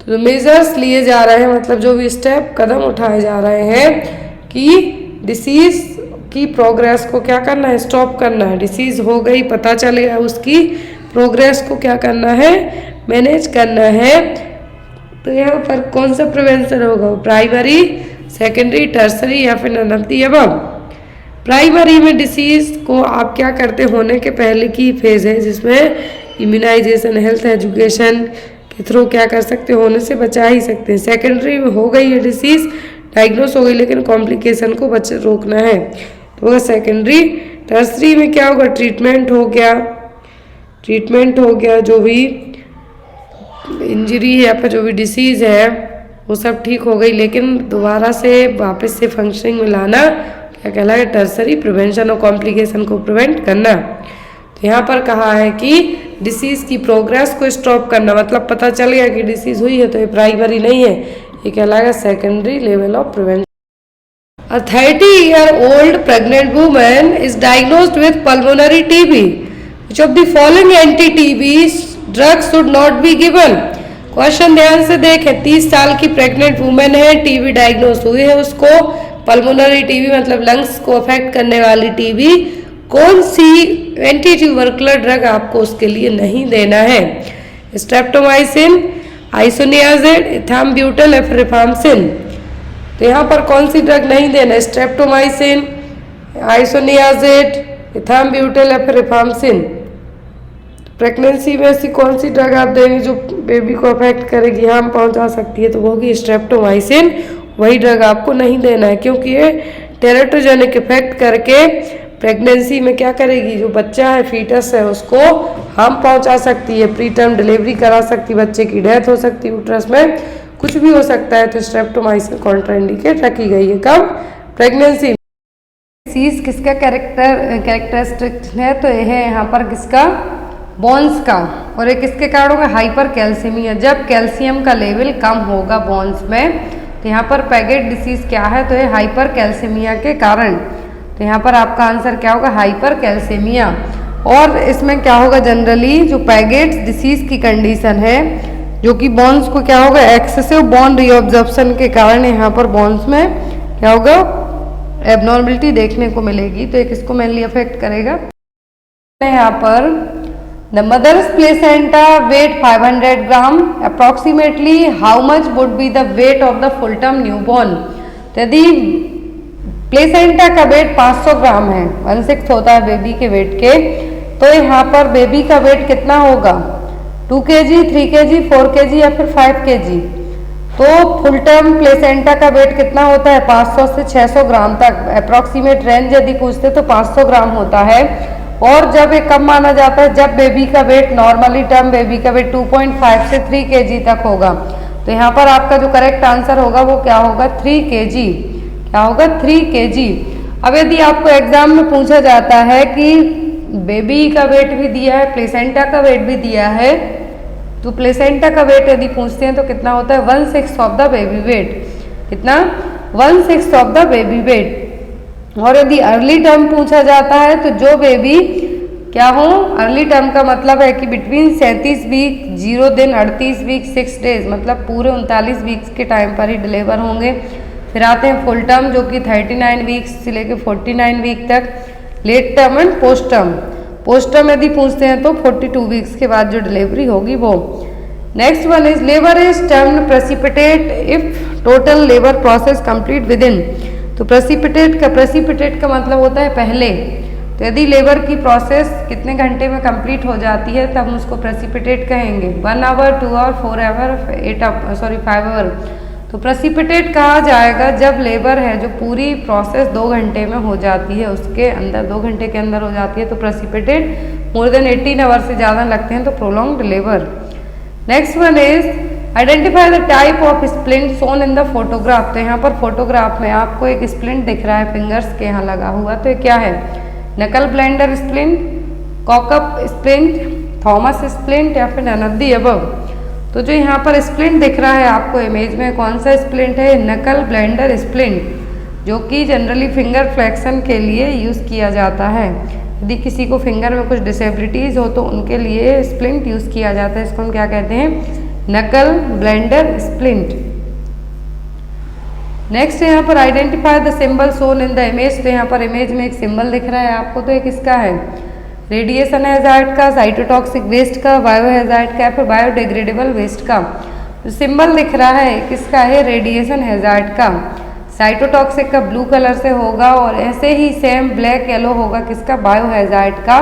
तो मेजर्स लिए जा रहे हैं मतलब जो भी स्टेप कदम उठाए जा रहे हैं कि डिसीज की प्रोग्रेस को क्या करना है, स्टॉप करना है। डिसीज हो गई, पता चलेगा, उसकी प्रोग्रेस को क्या करना है, मैनेज करना है। तो यहाँ पर कौन सा प्रिवेंशन होगा, प्राइमरी, सेकेंडरी, टर्सरी या फिर none of the above. Primary में डिसीज को आप क्या करते, होने के पहले की फेज है जिसमें इम्यूनाइजेशन, हेल्थ एजुकेशन के थ्रू क्या कर सकते, होने से बचा ही सकते हैं। सेकेंडरी में हो गई है डिसीज, डायग्नोस हो गई लेकिन कॉम्प्लिकेशन को रोकना है तो होगा सेकेंडरी। टर्सरी में क्या होगा, ट्रीटमेंट हो गया, ट्रीटमेंट हो गया, जो भी इंजरी है या फिर जो भी डिसीज है वो सब ठीक हो गई लेकिन दोबारा से वापस से फंक्शनिंग में लाना क्या कहलाएगा, टर्सरी। प्रिवेंशन और कॉम्प्लिकेशन को प्रिवेंट करना। तो यहाँ पर कहा है कि डिसीज की प्रोग्रेस को स्टॉप करना, मतलब पता चल गया कि डिसीज हुई है तो ये प्राइमरी नहीं है, ये कहलाएगा secondary level of prevention. A 30-year-old pregnant woman is diagnosed with pulmonary TB. Which of the following anti-TB drugs should not be given? Question ध्यान से देखें, 30 साल की प्रेग्नेंट वुमेन है, टीबी डायग्नोस हुई है उसको, पल्मोनरी टीबी मतलब लंग्स को अफेक्ट करने वाली टीबी, कौन सी एंटी ट्यूबरकुलर ड्रग आपको उसके लिए नहीं देना है, स्ट्रेप्टोमाइसिन, आइसोनियाजिड, इथाम्ब्यूटल या फिर रिफाम्सिन। तो यहाँ पर कौन सी ड्रग नहीं देना, स्ट्रेप्टोमाइसिन, आइसोनियाजिड, इथाम्ब्यूटल या फिर रिफाम्सिन। प्रेगनेंसी में ऐसी कौन सी ड्रग आप देंगे जो बेबी को अफेक्ट करेगी, हार्म पहुंचा सकती है, तो वो होगी स्ट्रेप्टोमाइसिन। वही ड्रग आपको नहीं देना है क्योंकि ये टेरेटोजेनिक इफेक्ट करके प्रेगनेंसी में क्या करेगी, जो बच्चा है, फीटस है, उसको हार्म पहुंचा सकती है, प्री टर्म डिलीवरी करा सकती है, बच्चे की डेथ हो सकती है, यूट्रस में कुछ भी हो सकता है। तो स्ट्रेप्टोमाइसिन कॉन्ट्राइंडिकेट रखी गई है कब, प्रेगनेंसी। डिसीज किसका कैरेक्टरिस्टिक है, तो यह है यहाँ पर किसका, बोन्स का। और ये किसके कारण होगा, हाइपर कैल्सीमिया, जब कैल्शियम का लेवल कम होगा बोन्स में। तो यहाँ पर पैगेट डिसीज क्या है, तो ये हाइपर कैल्सीमिया के कारण। तो यहाँ पर आपका आंसर क्या होगा, हाइपर कैल्सीमिया। और इसमें क्या होगा, जनरली जो पैगेट डिसीज की कंडीशन है जो कि बोन्स को क्या होगा, एक्सेसिव बोन रीअब्जॉर्प्शन के कारण यहाँ पर बोन्स में क्या होगा, एबनॉर्मलिटी देखने को मिलेगी। तो ये किसको मेनली अफेक्ट करेगा, यहाँ पर The mother's placenta weight 500 gram. Approximately how much would be the weight of the full term newborn? यदि प्लेसेंटा का वेट 500 ग्राम है, 1/6 होता है बेबी के वेट के, तो यहाँ पर बेबी का वेट कितना होगा, 2 kg, 3 kg, 4 kg या फिर 5 kg। तो फुल टर्म प्लेसेंटा का वेट कितना होता है, 500 से 600 ग्राम तक। अप्रॉक्सीमेट रेंज यदि पूछते तो 500 ग्राम होता है। और जब ये कब माना जाता है, जब बेबी का वेट नॉर्मली टर्म बेबी का वेट 2.5 से 3 kg तक होगा। तो यहाँ पर आपका जो करेक्ट आंसर होगा वो क्या होगा, 3 kg। क्या होगा, 3 kg। अब यदि आपको एग्जाम में पूछा जाता है कि बेबी का वेट भी दिया है, प्लेसेंटा का वेट भी दिया है, तो प्लेसेंटा का वेट यदि पूछते हैं तो कितना होता है, 1/6 ऑफ द बेबी वेट। कितना, 1/6 ऑफ द बेबी वेट। और यदि अर्ली टर्म पूछा जाता है तो जो बेबी क्या हो, अर्ली टर्म का मतलब है कि बिटवीन 37 वीक 0 दिन 38 वीक 6 डेज, मतलब पूरे 39 वीक्स के टाइम पर ही डिलीवर होंगे। फिर आते हैं फुल टर्म जो कि 39 वीक्स से लेकर 49 वीक तक। Late term and post term. Post term यदि पूछते हैं तो 42 वीक्स के बाद जो डिलीवरी होगी वो। Next one is labour is termed precipitate if total labour process complete with in. तो प्रेसिपिटेट का मतलब होता है पहले। तो यदि लेबर की प्रोसेस कितने घंटे में कंप्लीट हो जाती है तब हम उसको प्रेसिपिटेट कहेंगे। 1 आवर, 2 आवर, 4 आवर, 5 आवर। तो प्रेसिपिटेट कहा जाएगा जब लेबर है जो पूरी प्रोसेस 2 घंटे में हो जाती है, उसके अंदर 2 घंटे के अंदर हो जाती है तो प्रेसिपिटेट। मोर देन 18 आवर से ज़्यादा लगते हैं तो prolonged labour. Next one is identify the type of splint shown in the photograph. तो यहाँ पर फोटोग्राफ में आपको एक स्प्लिंट दिख रहा है फिंगर्स के यहाँ लगा हुआ, तो ये क्या है, knuckle bender splint, cock up splint, Thomas splint या फिर नन ऑफ द अबव। तो जो यहाँ पर स्प्लिंट दिख रहा है आपको इमेज में, कौन सा स्प्लिंट है, नकल ब्लेंडर स्प्लिंट, जो कि जनरली फिंगर फ्लेक्शन के लिए यूज़ किया जाता है। यदि किसी को फिंगर में कुछ डिसेबिलिटीज़ हो तो उनके लिए स्प्लिंट यूज़ किया जाता है। इसको हम क्या कहते हैं, नकल ब्लेंडर स्प्लिंट। नेक्स्ट यहाँ पर identify the symbol shown in the image. तो यहाँ पर इमेज में एक सिंबल दिख रहा है आपको, तो ये किसका है, रेडिएशन हैजार्ड का, साइटोटॉक्सिक वेस्ट का, बायो हैजार्ड का, फिर बायोडिग्रेडेबल वेस्ट का। जो सिंबल दिख रहा है किसका है, रेडिएशन हैजार्ड का। साइटोटॉक्सिक का ब्लू कलर से होगा और ऐसे ही सेम ब्लैक येलो होगा किसका, बायो हैजार्ड का।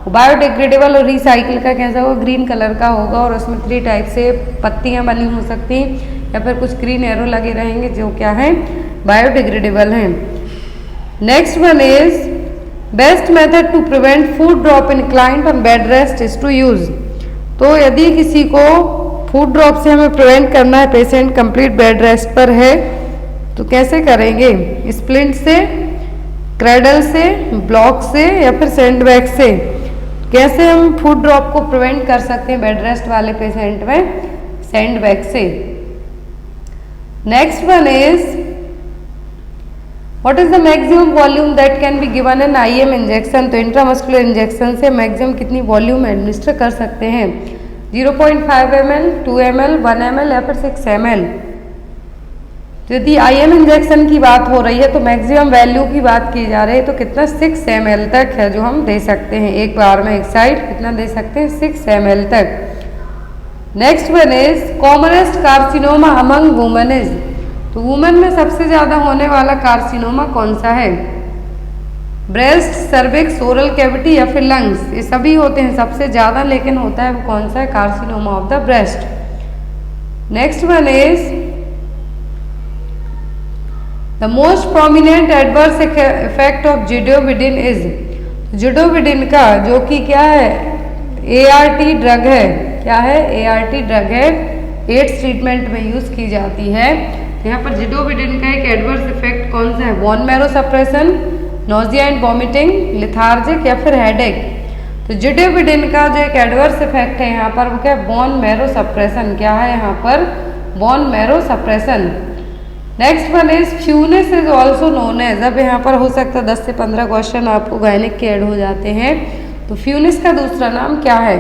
बायोडिग्रेडेबल और रिसाइकिल का कैसा होगा, ग्रीन कलर का होगा और उसमें 3 टाइप से पत्तियां बनी हो सकती हैं या फिर कुछ ग्रीन एरो लगे रहेंगे जो क्या है, बायोडिग्रेडेबल हैं। Next one is best method to prevent foot drop in client on bed rest is to use. तो यदि किसी को फूड ड्रॉप से हमें प्रिवेंट करना है, पेशेंट कंप्लीट बेड रेस्ट पर है, तो कैसे करेंगे, स्प्लिंट से, क्रेडल से, ब्लॉक से या फिर सैंडबैग से। कैसे हम फूड ड्रॉप को प्रिवेंट कर सकते हैं बेड रेस्ट वाले पेशेंट में, सैंडबैग से। Next one is what is the maximum volume that can be given in IM injection. तो इंट्रामस्कुलर इंजेक्शन से मैक्सिमम कितनी वॉल्यूम एडमिनिस्टर कर सकते हैं, 0.5 ml, 2 ml, 1 ml या फिर 6 ml। तो यदि IM इंजेक्शन की बात हो रही है तो मैक्सिमम वैल्यू की बात की जा रही है तो कितना, 6 ml तक है जो हम दे सकते हैं एक बार में, एक साइड कितना दे सकते हैं, 6 ml तक। Next one is commonest carcinoma among women is. तो वुमेन में सबसे ज्यादा होने वाला कार्सिनोमा कौन सा है, ब्रेस्ट, सर्विक्स, ओरल कैविटी या फिर लंग्स। ये सभी होते हैं सबसे ज्यादा, लेकिन होता है वो कौन सा है, carcinoma of the breast. Next one is the most prominent adverse effect of zidovudine is. Zidovudine का जो कि क्या है, ART ड्रग है, क्या है, ART ड्रग है, एड्स ट्रीटमेंट में यूज की जाती है। यहाँ पर जिडोविडिन का एक एडवर्स इफेक्ट कौन सा है, bone marrow suppression, nausea and vomiting, lethargic या फिर हेडेक। तो जिडोविडिन का जो एक एडवर्स इफेक्ट है यहाँ पर वो क्या है, बोन मैरो सप्रेशन। क्या है यहाँ पर, bone marrow suppression. Next one is funis is also known as. अब यहाँ पर हो सकता है 10 से 15 क्वेश्चन आपको गायनिक के ऐड हो जाते हैं। तो फ्यूनिस का दूसरा नाम क्या है,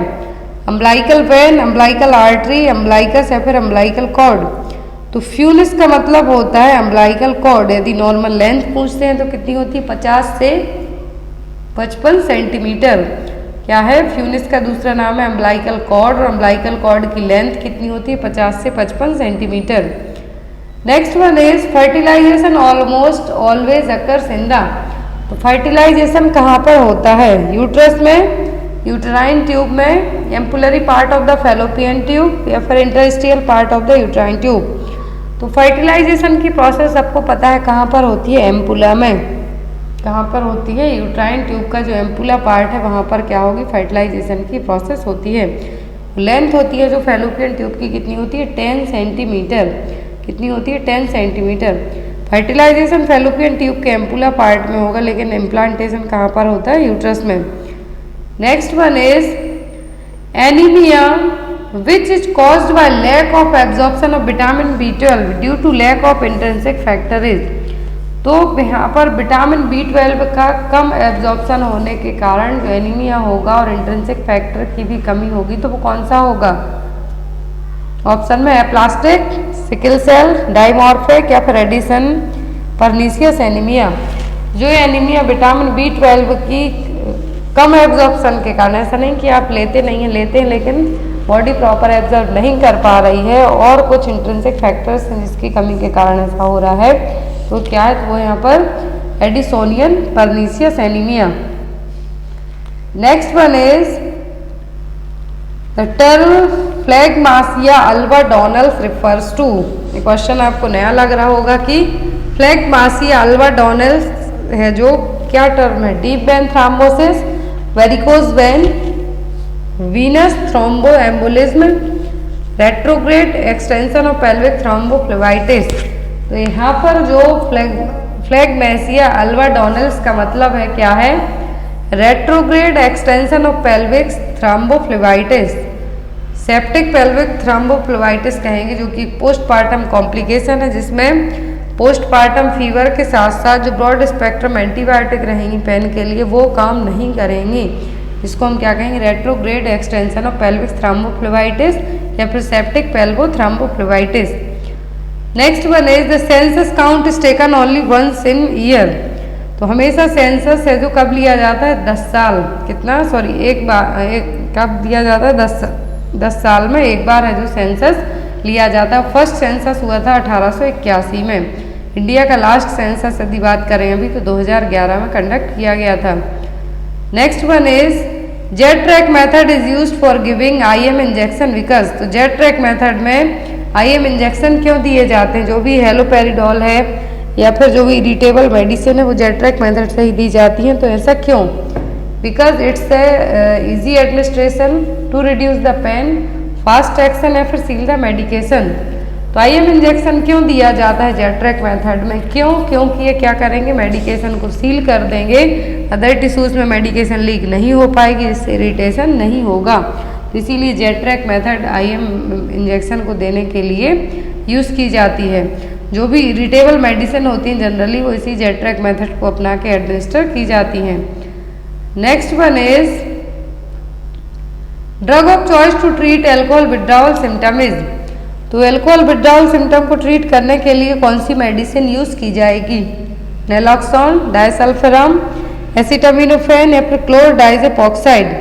umbilical when, umbilical artery, umbilicus या फिर अम्बलाइकल कॉर्ड। तो फ्यूनिस का मतलब होता है अम्बलाइकल कॉर्ड। यदि नॉर्मल लेंथ पूछते हैं तो कितनी होती है, 50 से 55 सेंटीमीटर। क्या है, फ्यूनिस का दूसरा नाम है अम्बलाइकल कॉर्ड और अम्बलाइकल कॉर्ड की लेंथ कितनी होती है, 50 से 55 centimetre. Next one is fertilisation almost always occurs in the. तो फर्टिलाइजेशन कहाँ पर होता है, यूट्रस में, यूट्राइन ट्यूब में, ampullary part of the fallopian tube या फिर interstitial part of the uterine tube. तो फर्टिलाइजेशन की प्रोसेस सबको पता है कहाँ पर होती है, एम्पुला में। कहाँ पर होती है, यूट्राइन ट्यूब का जो एम्पुला पार्ट है वहाँ पर क्या होगी, फर्टिलाइजेशन की प्रोसेस होती है। लेंथ होती है जो फैलोपियन ट्यूब की कितनी होती है, 10 सेंटीमीटर। कितनी होती है, 10 सेंटीमीटर। फर्टिलाइजेशन फैलोपियन ट्यूब के एम्पुला पार्ट में होगा, लेकिन इम्प्लांटेशन कहाँ पर होता है, यूट्रस में। Next one is anaemia which is caused by lack of absorption of vitamin B12 due to lack of intrinsic factor is. तो यहाँ पर विटामिन B12 का कम एब्जॉर्प्शन होने के कारण जो एनीमिया होगा और इंट्रिंसिक फैक्टर की भी कमी होगी, तो वो कौन सा होगा, ऑप्शन में है प्लास्टिक, सिकल सेल, डाइमॉर्फिक या फिर एडिसन परनीसियस एनीमिया। जो एनीमिया विटामिन B12 की कम एब्जॉर्प्शन के कारण, ऐसा नहीं कि आप लेते नहीं हैं, लेते हैं लेकिन बॉडी प्रॉपर एब्जॉर्ब नहीं कर पा रही है और कुछ इंट्रिंसिक फैक्टर्स जिसकी कमी के कारण ऐसा हो रहा है, तो क्या है, तो वो यहाँ पर Addisonian pernicious anaemia. Next one is the term phlegmasia alba dolens refers to. ये क्वेश्चन आपको नया लग रहा होगा कि फ्लेगमासिया अल्वा डोनल्स है जो क्या टर्म है, deep vein thrombosis, varicose vein, Venus thrombo embolism, retrograde extension of pelvic thrombophlebitis. तो यहाँ पर जो फ्लेगमेसिया अल्वा डोनल्स का मतलब है क्या है, retrograde extension of pelvic thrombophlebitis, septic pelvic thrombophlebitis कहेंगे, जो कि पोस्टपार्टम कॉम्प्लिकेशन है, जिसमें पोस्टपार्टम फीवर के साथ साथ जो ब्रॉड स्पेक्ट्रम एंटीबायोटिक रहेंगी पेन के लिए वो काम नहीं करेंगी। इसको हम क्या कहेंगे, retrograde extension of pelvic thrombophlebitis या फिर septic pelvic thrombophlebitis. Next one is the census count is taken only once in year. तो हमेशा सेंसस है जो कब लिया जाता है, 10 साल, कितना सॉरी एक बार, कब लिया जाता है, 10 साल में एक बार है जो सेंसस लिया जाता है। फर्स्ट सेंसस हुआ था 1881 में। इंडिया का लास्ट सेंसस यदि बात करें अभी तो 2011 में कंडक्ट किया गया था। Next one is jet track method is used for giving IM injection because. तो जेट ट्रैक मेथड में IM इंजेक्शन क्यों दिए जाते हैं, जो भी हेलोपेरिडोल है या फिर जो भी इरिटेबल मेडिसिन है वो जेट ट्रैक मेथड से ही दी जाती हैं, तो ऐसा क्यों, because it's easy administration to reduce the pain, fast action या फिर सील द मेडिकेशन। तो IM इंजेक्शन क्यों दिया जाता है जेट ट्रैक मेथड में, क्यों, क्योंकि ये क्या करेंगे, मेडिकेशन को सील कर देंगे, अदर टिश्यूज में मेडिकेशन लीक नहीं हो पाएगी, इससे इरिटेशन नहीं होगा। तो इसीलिए jet track method IM injection को देने के लिए यूज़ की जाती है। जो भी इरिटेबल मेडिसिन होती हैं जनरली वो इसी जेट ट्रैक मेथड को अपना के एडमिनिस्टर की जाती हैं। Next one is drug of choice to treat alcohol withdrawal symptom is. तो एल्कोहल विड्रॉवल सिम्टम को ट्रीट करने के लिए कौन सी मेडिसिन यूज़ की जाएगी, नेलॉक्सोन, डायसल्फेराम, एसिटामिनोफेन या फिर क्लोरडाइजेपॉक्साइड।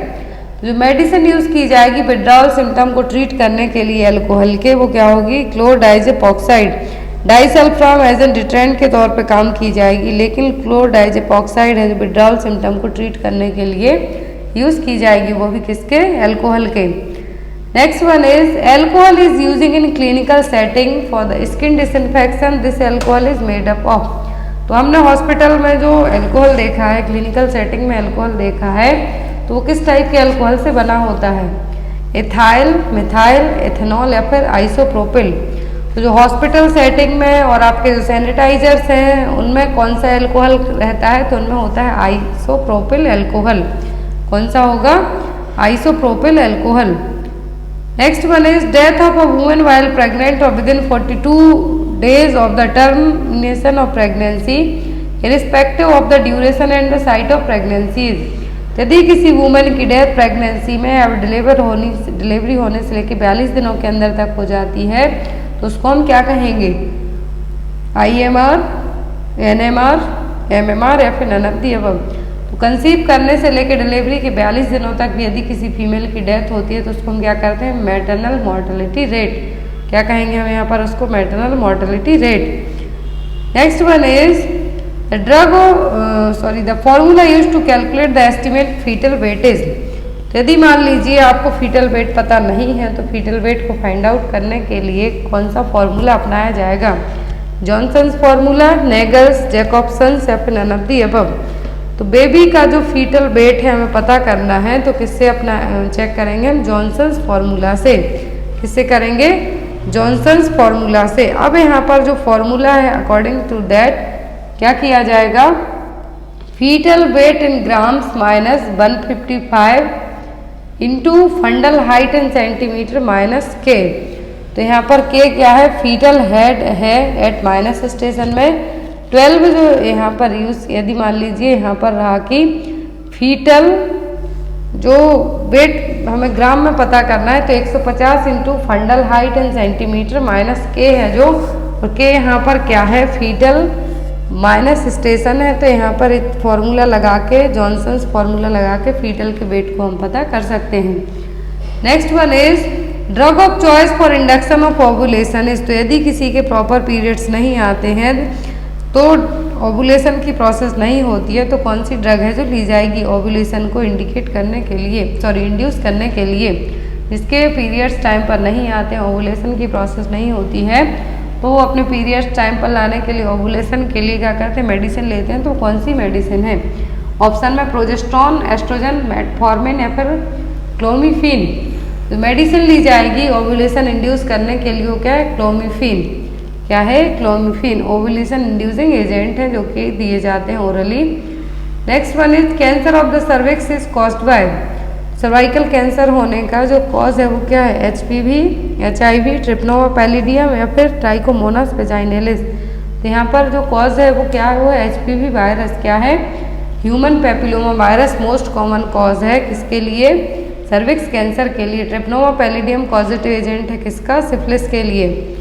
जो मेडिसिन यूज़ की जाएगी विड्रॉवल सिम्टम को ट्रीट करने के लिए एल्कोहल के, वो क्या होगी, क्लोरडाइजेपॉक्साइड। डाइसल्फाम एज एन डिट्रेंट के तौर पे काम की जाएगी, लेकिन क्लोरडाइजेपॉक्साइड है जो विड्रॉवल सिम्टम को ट्रीट करने के लिए यूज़ की जाएगी, वो भी किसके, एल्कोहल के। Next one is alcohol is using in clinical setting for the skin disinfection, this alcohol is made up of. तो हमने हॉस्पिटल में जो एल्कोहल देखा है, क्लिनिकल सेटिंग में एल्कोहल देखा है, तो वो किस टाइप के अल्कोहल से बना होता है, एथाइल, मिथाइल, एथेनॉल या फिर आइसोप्रोपिल। तो जो हॉस्पिटल सेटिंग में और आपके जो सैनिटाइजर्स हैं उनमें कौन सा एल्कोहल रहता है, तो उनमें होता है आइसोप्रोपिल एल्कोहल। कौन सा होगा, isopropyl alcohol. Next one is death of a woman while pregnant और with in 42 days of the termination of pregnancy irrespective of the duration and the site of pregnancy। यदि किसी वुमेन की डेथ प्रेगनेंसी में अब डिलीवरी होने से लेकर 42 दिनों के अंदर तक हो जाती है, तो उसको हम क्या कहेंगे, IMR, NMR, MMR या फिर नन ऑफ द अबव। तो कंसीव करने से लेकर डिलीवरी के 42 दिनों तक भी यदि किसी फीमेल की डेथ होती है तो उसको हम क्या करते हैं, मैटरनल मॉर्टेलिटी रेट, क्या कहेंगे हम यहाँ पर उसको, maternal mortality rate. Next one is the formula use to calculate the estimate fetal weight is. यदि मान लीजिए आपको फीटल वेट पता नहीं है तो फीटल वेट को फाइंड आउट करने के लिए कौन सा फॉर्मूला अपनाया जाएगा, जॉनसन्स फॉर्मूला, नेगल्स, जैकॉब्सन्स या फिर नन ऑफ द अबव। तो बेबी का जो फीटल वेट है हमें पता करना है, तो किससे अपना चेक करेंगे हम? जॉनसन्स फॉर्मूला से। किससे करेंगे? जॉनसन्स फॉर्मूला से। अब यहाँ पर जो फॉर्मूला है अकॉर्डिंग टू दैट क्या किया जाएगा? Fetal weight in grams minus 155 into fundal height in centimetre minus K. तो यहाँ पर के क्या है? फीटल हेड है एट माइनस स्टेशन में 12 जो यहाँ पर यूज, यदि मान लीजिए यहाँ पर रहा कि फीटल जो वेट हमें ग्राम में पता करना है, तो 150 into fundal height in centimetre minus के है जो, और के यहाँ पर क्या है? फीटल माइनस स्टेशन है। तो यहाँ पर एक फॉर्मूला लगा के, जॉनसन्स फॉर्मूला लगा के फीटल के वेट को हम पता कर सकते हैं। Next one is drug of choice for induction of ovulation is. तो यदि किसी के प्रॉपर पीरियड्स नहीं आते हैं, तो ओवुलेशन की प्रोसेस नहीं होती है, तो कौन सी ड्रग है जो ली जाएगी ओवुलेशन को इंडिकेट करने के लिए, सॉरी इंड्यूस करने के लिए? जिसके पीरियड्स टाइम पर नहीं आते हैं, ओवुलेशन की प्रोसेस नहीं होती है, तो वो अपने पीरियड्स टाइम पर लाने के लिए, ओवुलेशन के लिए क्या करते हैं? मेडिसिन लेते हैं। तो कौन सी मेडिसिन है? ऑप्शन में प्रोजेस्टेरॉन, एस्ट्रोजन, मेटफॉर्मिन या फिर क्लोमिफिन। तो मेडिसिन ली जाएगी ओवुलेशन इंड्यूस करने के लिए, वो क्या है? क्लोमिफिन। क्या है? क्लोमिफिन ओवुलेशन इंड्यूसिंग एजेंट है जो कि दिए जाते हैं orally. Next one is cancer of the cervix is caused bye. Cervical cancer होने का जो कॉज है वो क्या है? HPV, HIV, ट्रिपनोमा पैलिडियम या फिर ट्राइकोमोनास वेजाइनलिस। तो यहाँ पर जो कॉज है वो क्या है? वो HPV वायरस। क्या है? Human papilloma virus most common cause है किसके लिए? सर्विक्स कैंसर के लिए। ट्रिपनोमा पैलिडियम कॉजेटिव एजेंट है किसका? सिफिलिस के लिए।